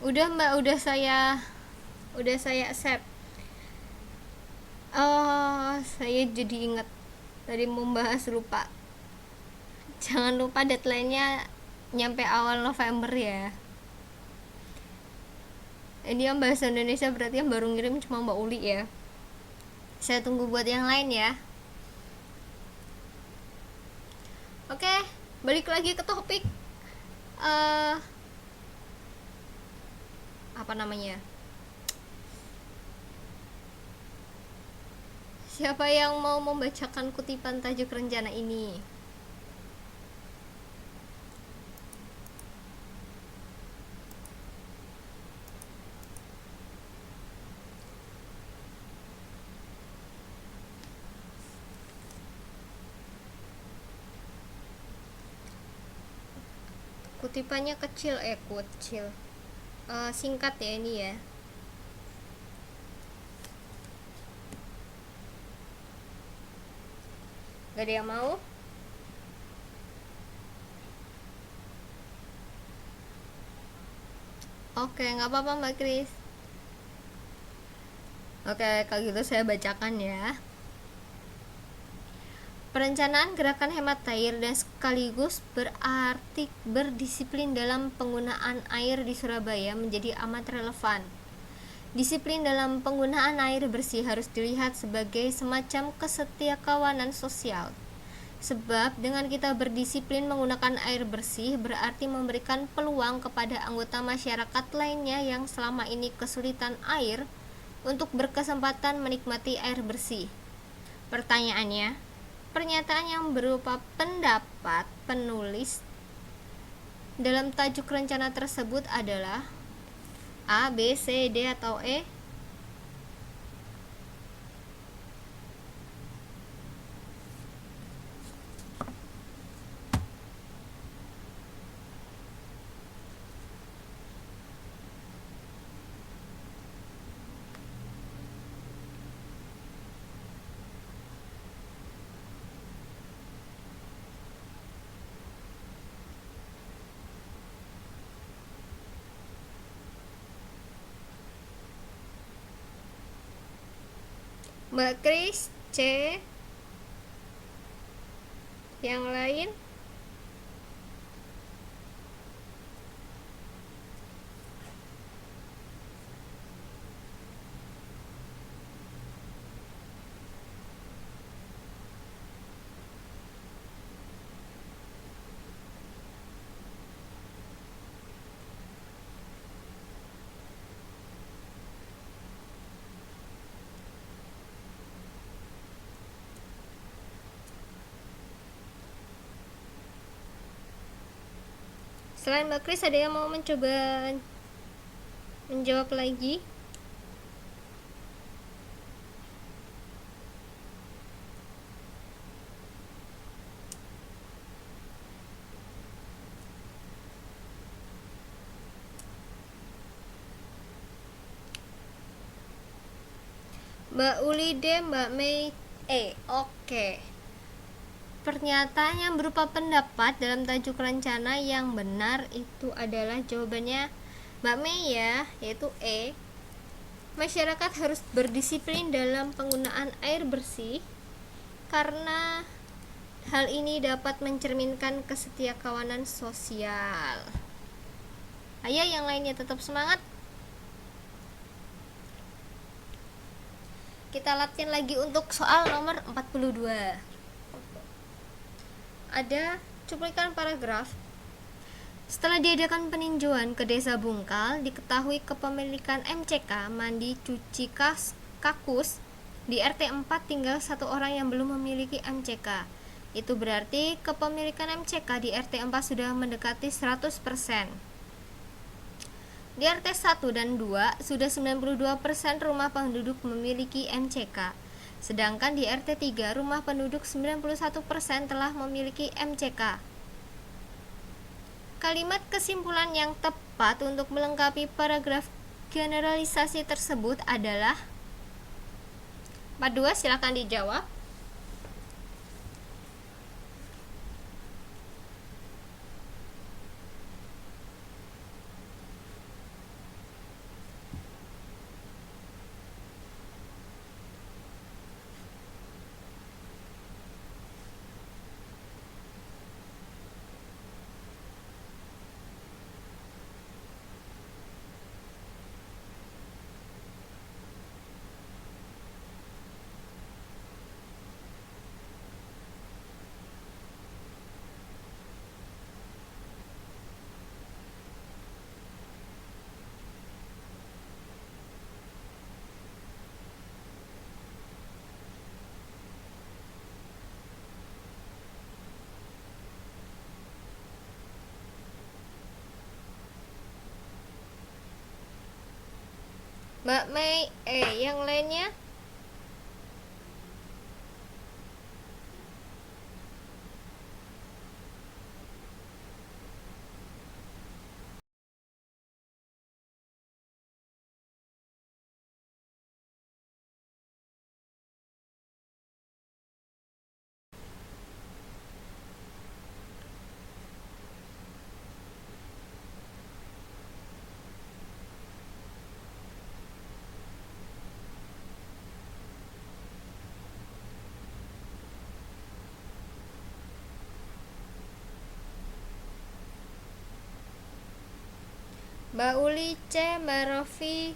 Udah mbak, udah saya accept. Oh, saya jadi inget tadi mau bahas, lupa. Jangan lupa deadline-nya nyampe awal November ya. Ini yang bahasa Indonesia berarti yang baru ngirim cuma Mbak Uli ya. Saya tunggu buat yang lain ya. Oke, balik lagi ke topik. Apa namanya? Siapa yang mau membacakan kutipan tajuk rencana ini? Kutipannya kecil, singkat ya ini ya. Gak ada yang mau? Oke, nggak apa-apa Mbak Kris. Oke, kalau gitu saya bacakan ya. Perencanaan gerakan hemat air dan sekaligus berarti berdisiplin dalam penggunaan air di Surabaya menjadi amat relevan. Disiplin dalam penggunaan air bersih harus dilihat sebagai semacam kesetiakawanan sosial. Sebab dengan kita berdisiplin menggunakan air bersih berarti memberikan peluang kepada anggota masyarakat lainnya yang selama ini kesulitan air untuk berkesempatan menikmati air bersih. Pertanyaannya, pernyataan yang berupa pendapat penulis dalam tajuk rencana tersebut adalah A, B, C, D, atau E? Mbak Kris, C. Yang lain? Selain Mbak Kris, ada yang mau mencoba menjawab lagi? Mbak Uli D, Mbak Mei E. Oke. Pernyataan yang berupa pendapat dalam tajuk rencana yang benar itu adalah jawabannya Mbak Mei ya, yaitu E. Masyarakat harus berdisiplin dalam penggunaan air bersih karena hal ini dapat mencerminkan kesetiakawanan sosial. Ayo yang lainnya tetap semangat. Kita latihan lagi untuk soal nomor 42. Ada cuplikan paragraf. Setelah diadakan peninjauan ke Desa Bungkal, diketahui kepemilikan MCK mandi cuci kakus di RT 4 tinggal satu orang yang belum memiliki MCK. Itu berarti kepemilikan MCK di RT 4 sudah mendekati 100%. Di RT 1 dan 2 sudah 92% rumah penduduk memiliki MCK. Sedangkan di RT 3 rumah penduduk 91% telah memiliki MCK. Kalimat kesimpulan yang tepat untuk melengkapi paragraf generalisasi tersebut adalah 42, silakan dijawab. Mbak Mei yang lainnya? Mbak Uli C, Mbak Rofi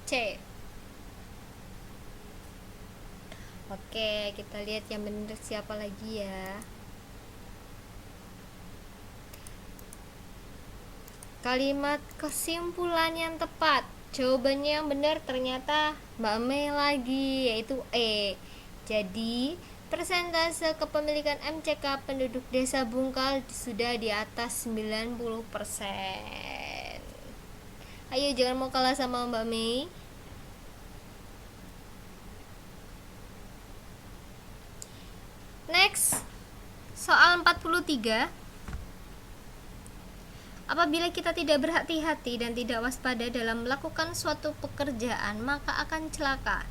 C. Oke, kita lihat yang benar siapa lagi ya. Kalimat kesimpulan yang tepat. Jawabannya yang benar ternyata Mbak Mei lagi, yaitu E. Jadi, persentase kepemilikan MCK penduduk Desa Bungkal sudah di atas 90%. Ayo jangan mau kalah sama Mbak Mei. Next, soal 43. Apabila kita tidak berhati-hati dan tidak waspada dalam melakukan suatu pekerjaan, maka akan celaka.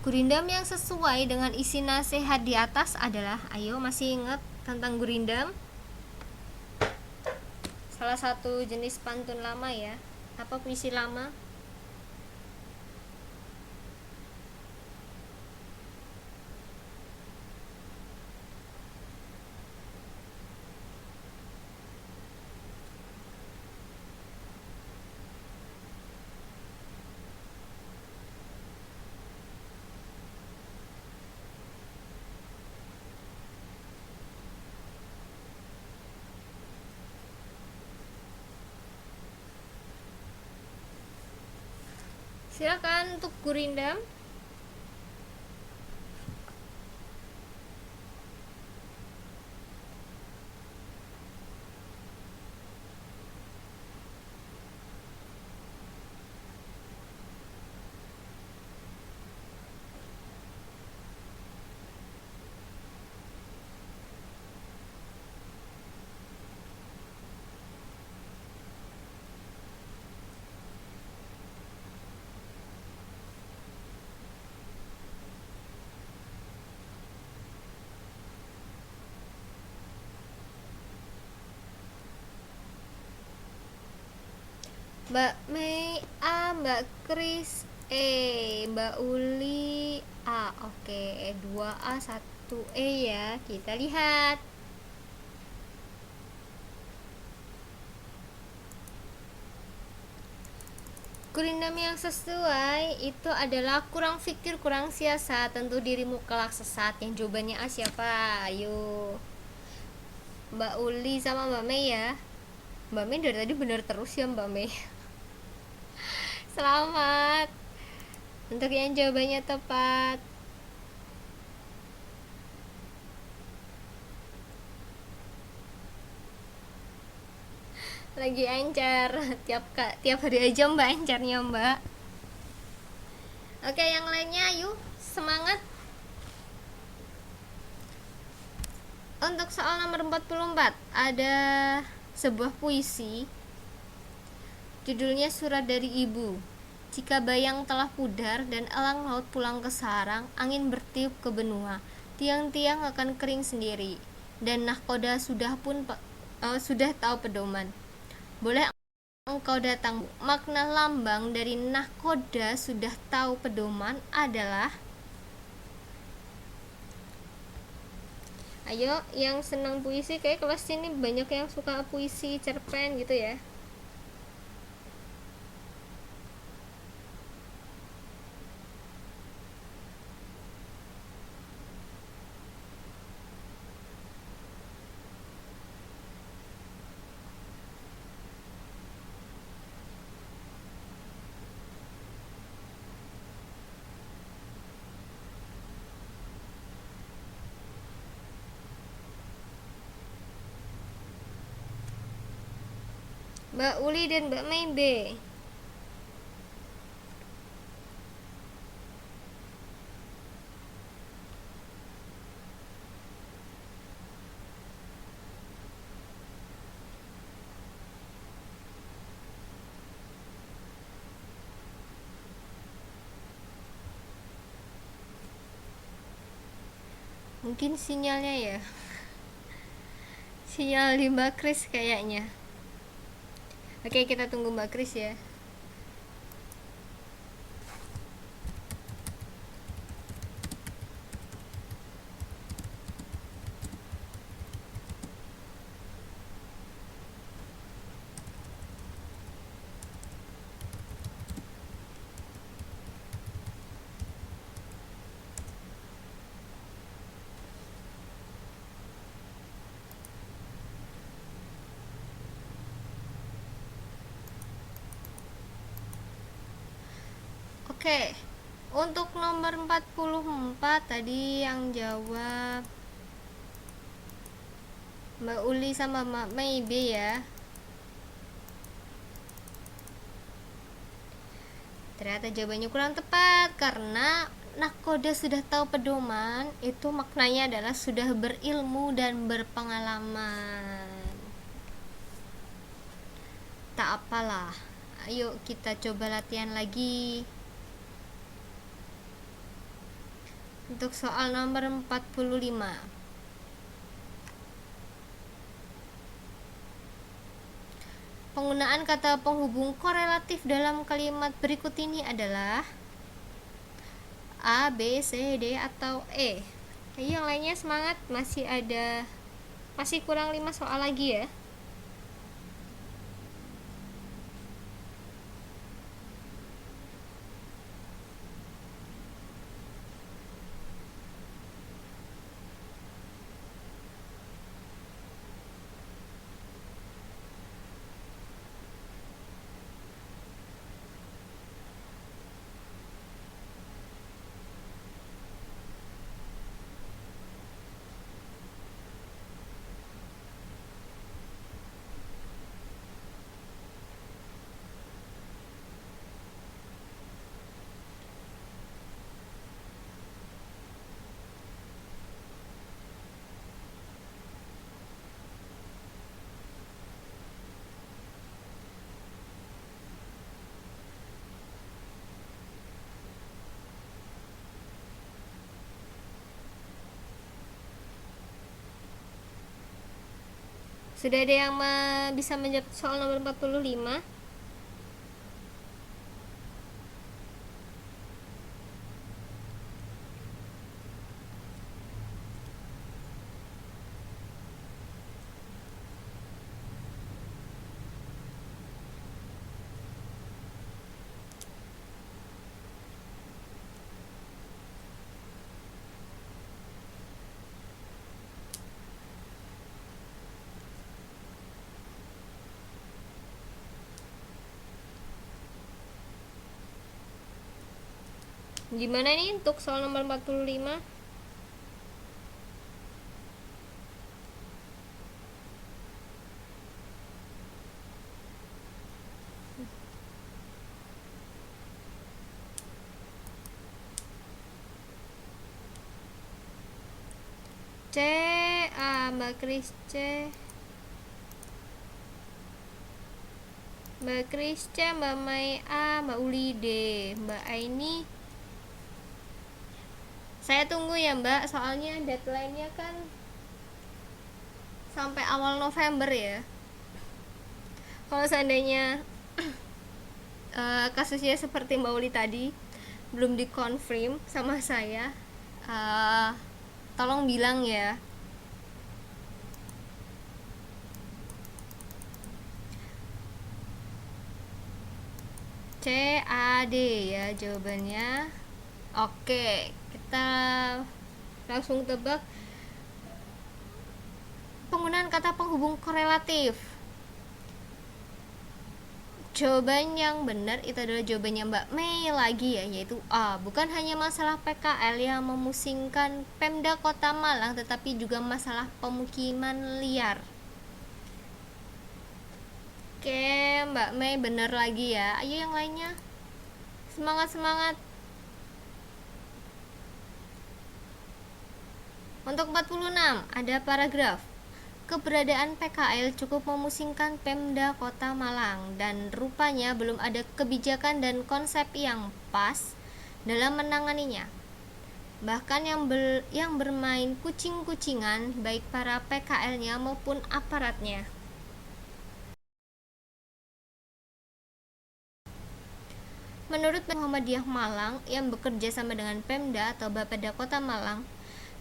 Gurindam yang sesuai dengan isi nasihat di atas adalah, ayo masih ingat tentang gurindam? Salah satu jenis pantun lama ya. Apa puisi lama? Silakan untuk gurindam. Mbak Mei A, Mbak Kris E, Mbak Uli A. Oke, 2A 1 E ya. Kita lihat. Gurindam yang sesuai itu adalah kurang fikir, kurang siasat, tentu dirimu kelak sesat. Yang jawabannya A siapa? Ayo. Mbak Uli sama Mbak Mei ya. Mbak Mei dari tadi bener terus ya Mbak Mei. Selamat untuk yang jawabannya tepat. Lagi encer tiap hari aja Mbak encernya Mbak. Oke, yang lainnya ayo semangat. Untuk soal nomor 44 ada sebuah puisi. Judulnya Surat dari Ibu. Jika bayang telah pudar dan elang laut pulang ke sarang, angin bertiup ke benua, tiang-tiang akan kering sendiri, dan nahkoda sudah tahu pedoman. Boleh engkau datang. Makna lambang dari nahkoda sudah tahu pedoman adalah, ayo yang senang puisi, kayak kelas ini banyak yang suka puisi cerpen gitu ya. Mbak Uli dan Mbak Mei B. Mungkin sinyalnya ya. Sinyal di Mbak Kris kayaknya. Oke, kita tunggu Mbak Kris ya. Oke. Untuk nomor 44 tadi yang jawab Mbak Uli sama Mbak Mei B ya. Ternyata jawabannya kurang tepat karena nahkoda sudah tahu pedoman itu maknanya adalah sudah berilmu dan berpengalaman. Tak apalah. Ayo kita coba latihan lagi. Untuk soal nomor 45. Penggunaan kata penghubung korelatif dalam kalimat berikut ini adalah A, B, C, D, atau E. Ayo yang lainnya semangat, masih kurang 5 soal lagi ya. Sudah ada yang bisa menjawab soal nomor 45? Gimana nih untuk soal nomor 45? C. Mbak Kris C. Mbak Kris C, Mbak Mai A, Mbak Uli D, Mbak Aini. Saya tunggu ya Mbak, soalnya deadline-nya kan sampai awal November ya. Kalau seandainya kasusnya seperti Mbak Uli tadi belum dikonfirm sama saya, tolong bilang ya. C A D ya jawabannya. Oke, kita langsung tebak. Penggunaan kata penghubung korelatif. Jawaban yang benar itu adalah jawabannya Mbak Mei lagi ya, yaitu A. Bukan hanya masalah PKL yang memusingkan Pemda Kota Malang, tetapi juga masalah pemukiman liar. Oke, Mbak Mei benar lagi ya. Ayo yang lainnya. Semangat-semangat. Untuk 46, ada paragraf. Keberadaan PKL cukup memusingkan Pemda Kota Malang dan rupanya belum ada kebijakan dan konsep yang pas dalam menanganinya. Bahkan yang bermain kucing-kucingan baik para PKL-nya maupun aparatnya. Menurut Muhammadiyah Malang yang bekerja sama dengan Pemda atau Bapeda Kota Malang,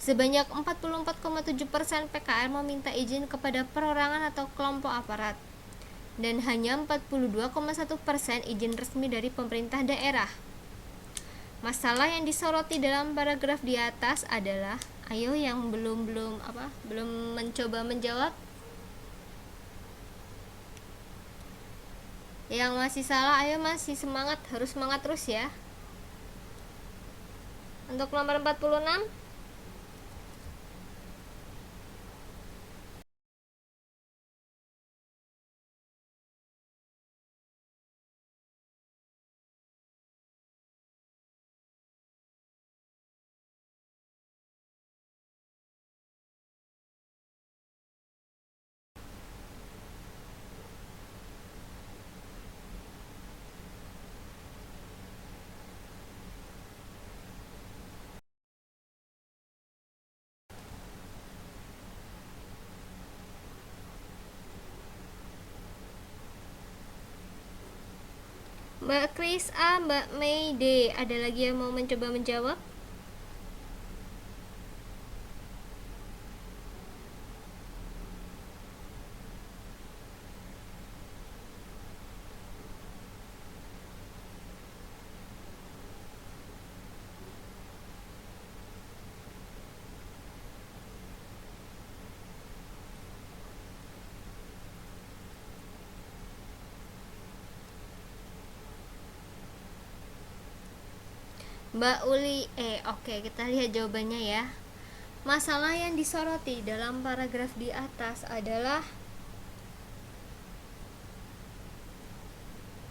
sebanyak 44,7% PKL meminta izin kepada perorangan atau kelompok aparat, dan hanya 42,1% izin resmi dari pemerintah daerah. Masalah yang disoroti dalam paragraf di atas adalah, ayo yang belum mencoba menjawab. Yang masih salah, ayo masih semangat, harus semangat terus ya. Untuk nomor 46, Mbak Kris A, Mbak Mei D. Ada lagi yang mau mencoba menjawab? Mbak Uli oke, kita lihat jawabannya ya. Masalah yang disoroti dalam paragraf di atas adalah,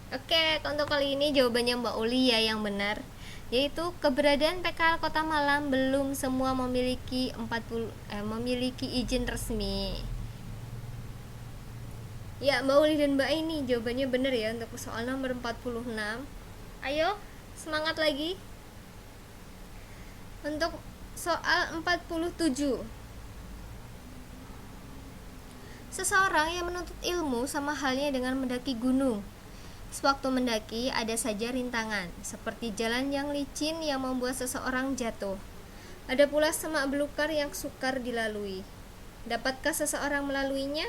oke, untuk kali ini jawabannya Mbak Uli ya yang benar, yaitu keberadaan PKL Kota Malang belum semua memiliki izin resmi. Ya, Mbak Uli dan Mbak ini jawabannya benar ya untuk soal nomor 46. Ayo, semangat lagi. Untuk soal 47, seseorang yang menuntut ilmu sama halnya dengan mendaki gunung. Sewaktu mendaki ada saja rintangan, seperti jalan yang licin yang membuat seseorang jatuh. Ada pula semak belukar yang sukar dilalui. Dapatkah seseorang melaluinya?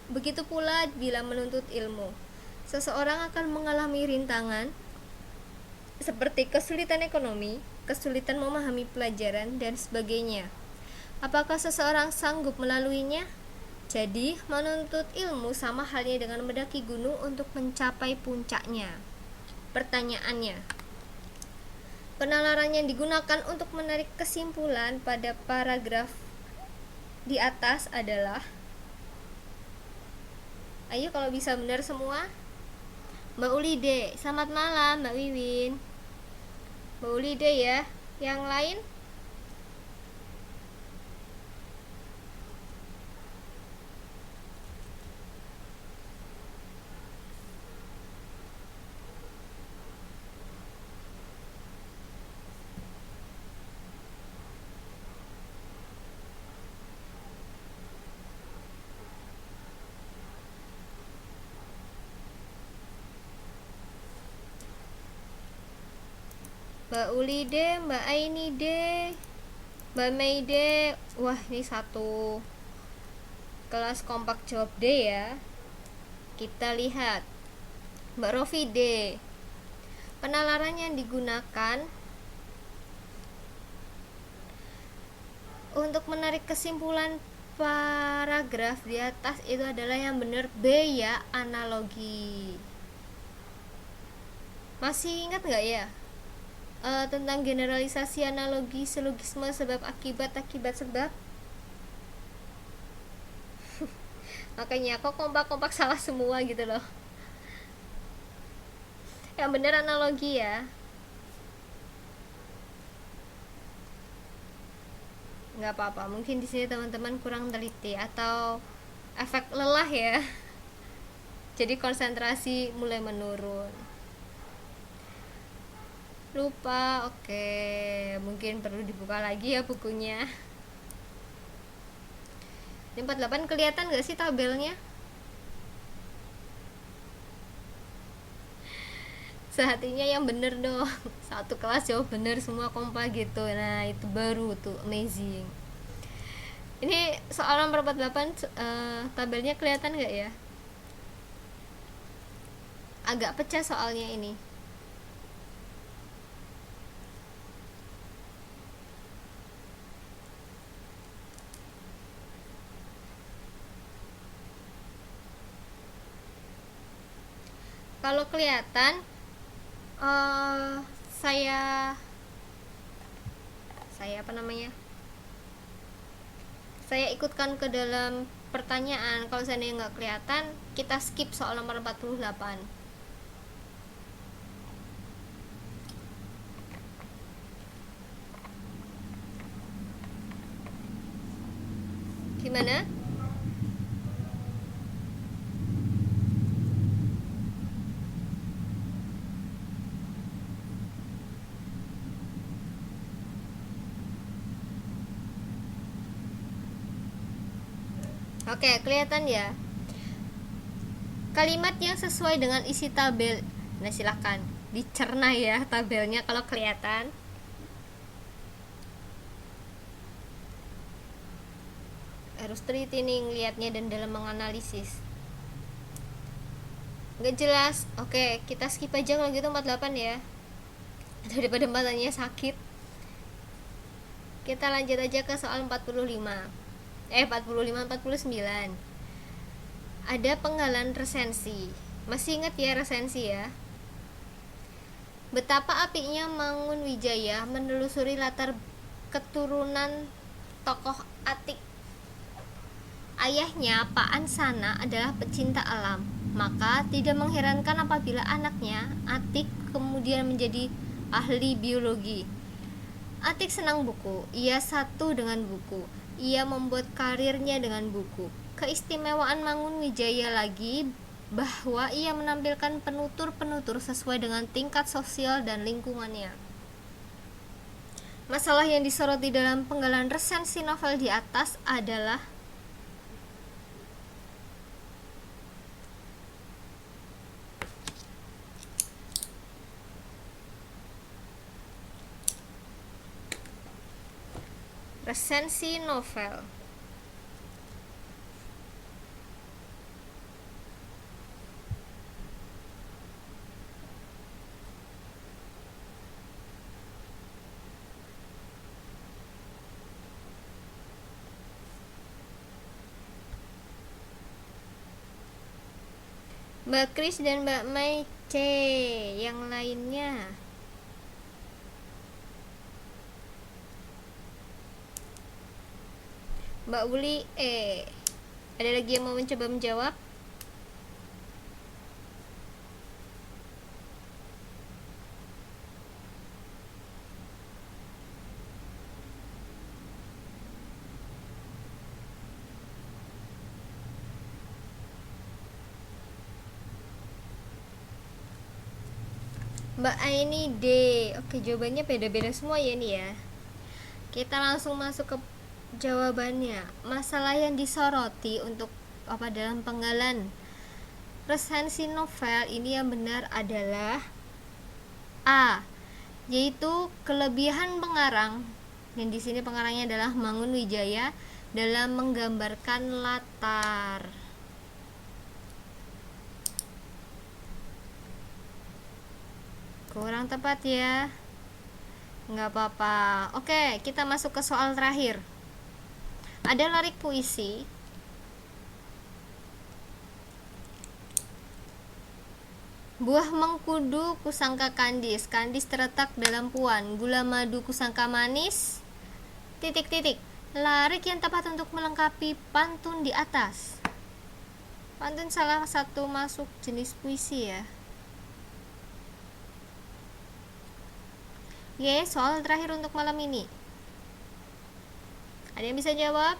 Begitu pula bila menuntut ilmu. Seseorang akan mengalami rintangan seperti kesulitan ekonomi, kesulitan memahami pelajaran, dan sebagainya. Apakah seseorang sanggup melaluinya? Jadi, menuntut ilmu sama halnya dengan mendaki gunung untuk mencapai puncaknya. Pertanyaannya, Penalaran yang digunakan untuk menarik kesimpulan pada paragraf di atas adalah, ayo kalau bisa benar semua. Mbak Ulide, selamat malam. Mbak Wiwin, Mbak Ulide ya. Yang lain? Mbak Ulide, Mbak Ainide, Mbak Meide. Wah, ini satu kelas kompak jawab D ya. Kita lihat Mbak Rofi D. Penalaran yang digunakan untuk menarik kesimpulan paragraf di atas itu adalah yang benar B ya, analogi. Masih ingat nggak ya tentang generalisasi analogi, silogisme, sebab akibat, akibat sebab? Makanya kok kompak-kompak salah semua gitu loh. Yang benar analogi ya. Nggak apa-apa, mungkin di sini teman-teman kurang teliti atau efek lelah ya. Jadi konsentrasi mulai menurun. Lupa, oke, mungkin perlu dibuka lagi ya bukunya. Di 48 kelihatan nggak sih tabelnya? Sehatinya yang bener dong. Satu kelas jawab bener semua kompak gitu. Nah itu baru tuh amazing. Ini soal nomor 48 tabelnya kelihatan nggak ya? Agak pecah soalnya ini. Kalau kelihatan saya apa namanya, saya ikutkan ke dalam pertanyaan. Kalau seandainya nggak kelihatan, kita skip soal nomor 48. Gimana? Oke, kelihatan ya kalimat yang sesuai dengan isi tabel. Nah silahkan dicerna ya tabelnya kalau kelihatan. Harus teliti nih ngeliatnya dan dalam menganalisis. Nggak jelas, oke kita skip aja kalau gitu 48 ya, daripada matanya sakit. Kita lanjut aja ke soal 45. 49. Ada penggalan resensi. Masih ingat ya resensi ya? Betapa apiknya Mangun Wijaya menelusuri latar keturunan tokoh Atik. Ayahnya, Pak Ansana, adalah pecinta alam. Maka tidak mengherankan apabila anaknya, Atik, kemudian menjadi ahli biologi. Atik senang buku. Ia satu dengan buku. Ia membuat karirnya dengan buku. Keistimewaan Mangun Wijaya lagi bahwa ia menampilkan penutur-penutur sesuai dengan tingkat sosial dan lingkungannya. Masalah yang disoroti dalam penggalan resensi novel di atas adalah resensi novel. Mbak Kris dan Mbak Mai C. Yang lainnya Mbak Uli ada lagi yang mau mencoba menjawab? Mbak Aini D. Oke, jawabannya beda-beda semua ya nih ya. Kita langsung masuk ke jawabannya. Masalah yang disoroti untuk apa dalam penggalan resensi novel ini yang benar adalah A, yaitu kelebihan pengarang, dan di sini pengarangnya adalah Mangun Wijaya dalam menggambarkan latar. Kurang tepat ya, nggak apa-apa. Oke, kita masuk ke soal terakhir. Ada lirik puisi buah mengkudu kusangka kandis, kandis terletak dalam puan, gula madu kusangka manis, titik-titik. Lirik yang tepat untuk melengkapi pantun di atas. Pantun salah satu masuk jenis puisi ya. Soal terakhir untuk malam ini. Ada yang bisa jawab?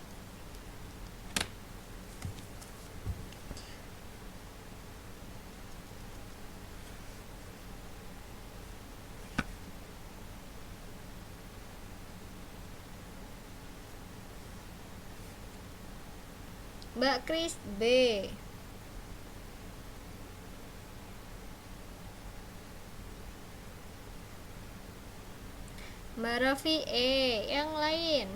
Mbak Kris B. Mbak Raffi E. Yang lain?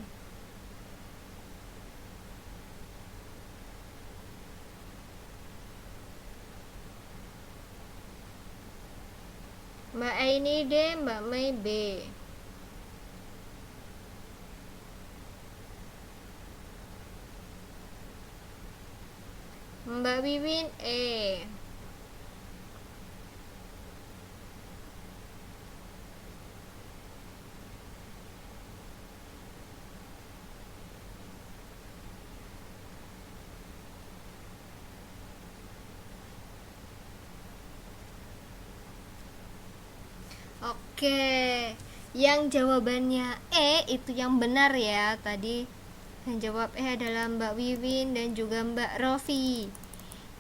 Mbak Aini D. Mbak Mei B. Mbak Wiwin E. Oke, yang jawabannya E itu yang benar ya. Tadi yang jawab E adalah Mbak Wiwin dan juga Mbak Rofi.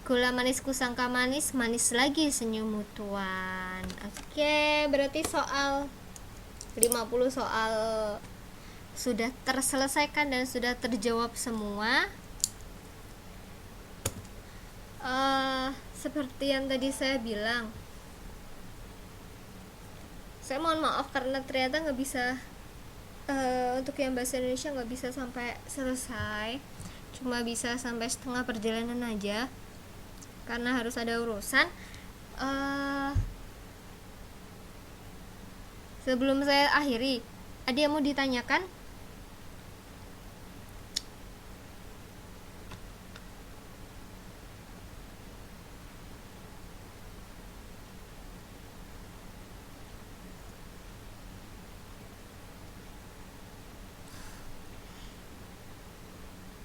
Gula manis kusangka manis, manis lagi senyum tuan. Oke, berarti soal 50 soal sudah terselesaikan dan sudah terjawab semua. Seperti yang tadi saya bilang, saya mohon maaf karena ternyata nggak bisa untuk yang bahasa Indonesia nggak bisa sampai selesai, cuma bisa sampai setengah perjalanan aja karena harus ada urusan. Sebelum saya akhiri, ada yang mau ditanyakan?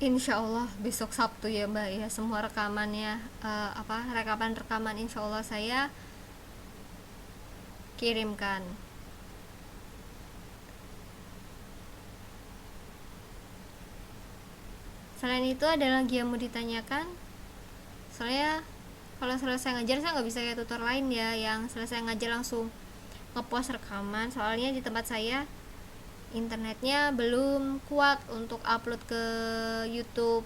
Insya Allah besok Sabtu ya Mbak ya, semua rekamannya rekaman Insya Allah saya kirimkan. Selain itu ada lagi yang mau ditanyakan? Soalnya kalau selesai ngajar saya nggak bisa kayak tutor lain ya, yang selesai ngajar langsung ngepost rekaman. Soalnya di tempat saya internetnya belum kuat untuk upload ke YouTube.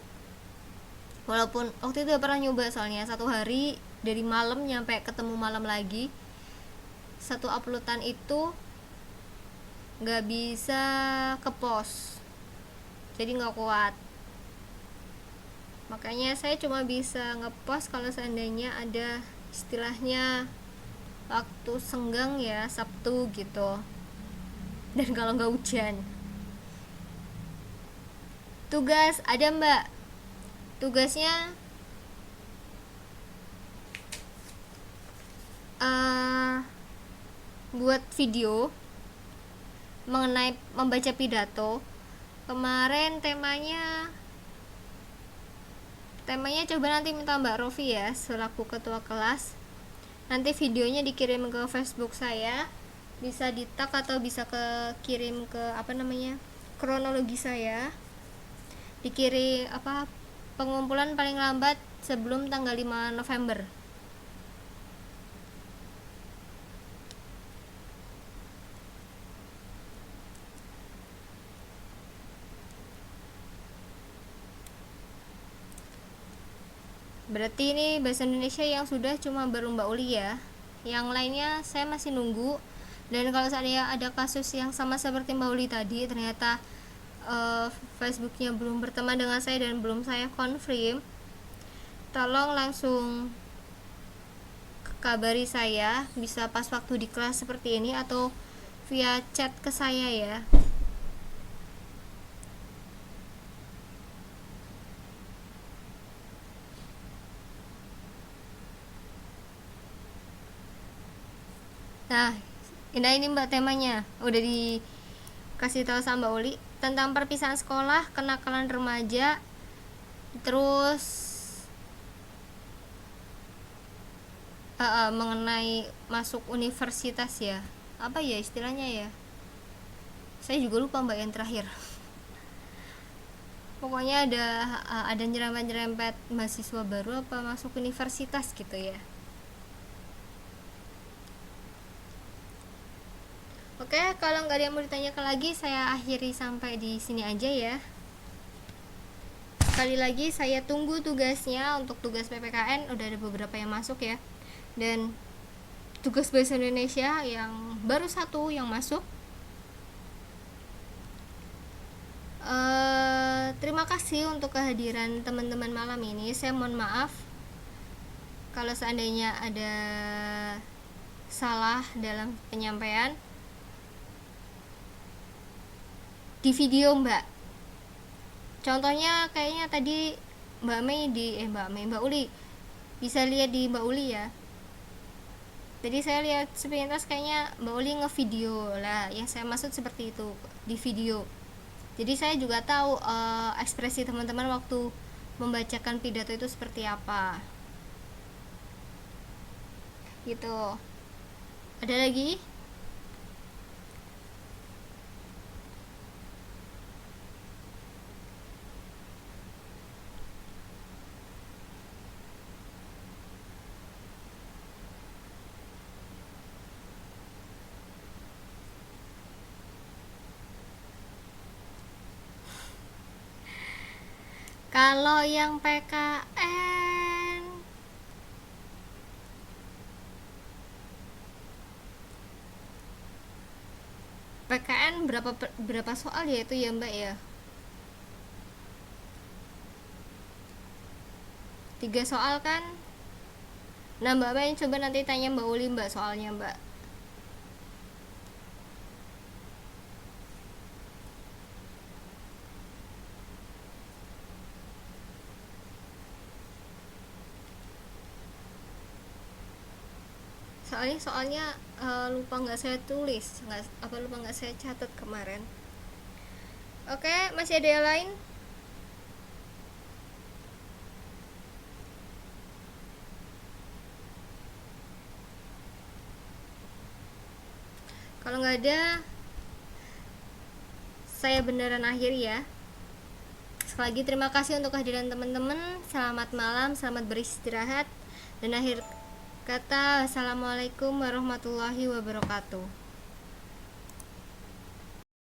Walaupun waktu itu pernah nyoba, soalnya satu hari dari malam nyampe ketemu malam lagi, satu uploadan itu nggak bisa ke post, jadi nggak kuat. Makanya saya cuma bisa ngepost kalau seandainya ada istilahnya waktu senggang ya, Sabtu gitu, dan kalau nggak hujan. Tugas ada Mbak, tugasnya buat video mengenai membaca pidato. Kemarin temanya temanya coba nanti minta Mbak Rofi ya selaku ketua kelas. Nanti videonya dikirim ke Facebook saya, bisa di tag atau bisa kirim ke kronologi saya, dikirim pengumpulan paling lambat sebelum tanggal 5 November. Berarti ini bahasa Indonesia yang sudah cuma baru Mbak Uli ya. Yang lainnya saya masih nunggu. Dan kalau seandainya ada kasus yang sama seperti Mbak Uli tadi, ternyata Facebooknya belum berteman dengan saya dan belum saya confirm, tolong langsung kabari saya, bisa pas waktu di kelas seperti ini atau via chat ke saya ya. Nah, ini Mbak temanya udah dikasih tahu sama Mbak Uli tentang perpisahan sekolah, kenakalan remaja, terus mengenai masuk universitas ya. Apa ya istilahnya ya? Saya juga lupa Mbak yang terakhir. Pokoknya ada nyerempet-nyerempet mahasiswa baru apa masuk universitas gitu ya. Oke, kalau nggak ada yang mau ditanyakan lagi, saya akhiri sampai di sini aja ya. Sekali lagi saya tunggu tugasnya. Untuk tugas PPKN udah ada beberapa yang masuk ya. Dan tugas bahasa Indonesia yang baru satu yang masuk. Terima kasih untuk kehadiran teman-teman malam ini. Saya mohon maaf kalau seandainya ada salah dalam penyampaian di video Mbak. Contohnya kayaknya tadi Mbak Uli bisa lihat di Mbak Uli ya. Jadi saya lihat sepintas kayaknya Mbak Uli ngevideo lah. Yang saya maksud seperti itu di video. Jadi saya juga tahu ekspresi teman-teman waktu membacakan pidato itu seperti apa. Gitu. Ada lagi? Kalau yang PKN berapa soal ya itu ya Mbak ya? 3 soal kan? Nah Mbak coba nanti tanya Mbak Uli Mbak soalnya Mbak. Soalnya lupa nggak saya tulis, lupa nggak saya catat kemarin. Oke, masih ada yang lain? Kalau nggak ada, saya beneran akhir ya. Sekali lagi terima kasih untuk kehadiran teman-teman. Selamat malam, selamat beristirahat. Dan akhir kata, assalamualaikum warahmatullahi wabarakatuh.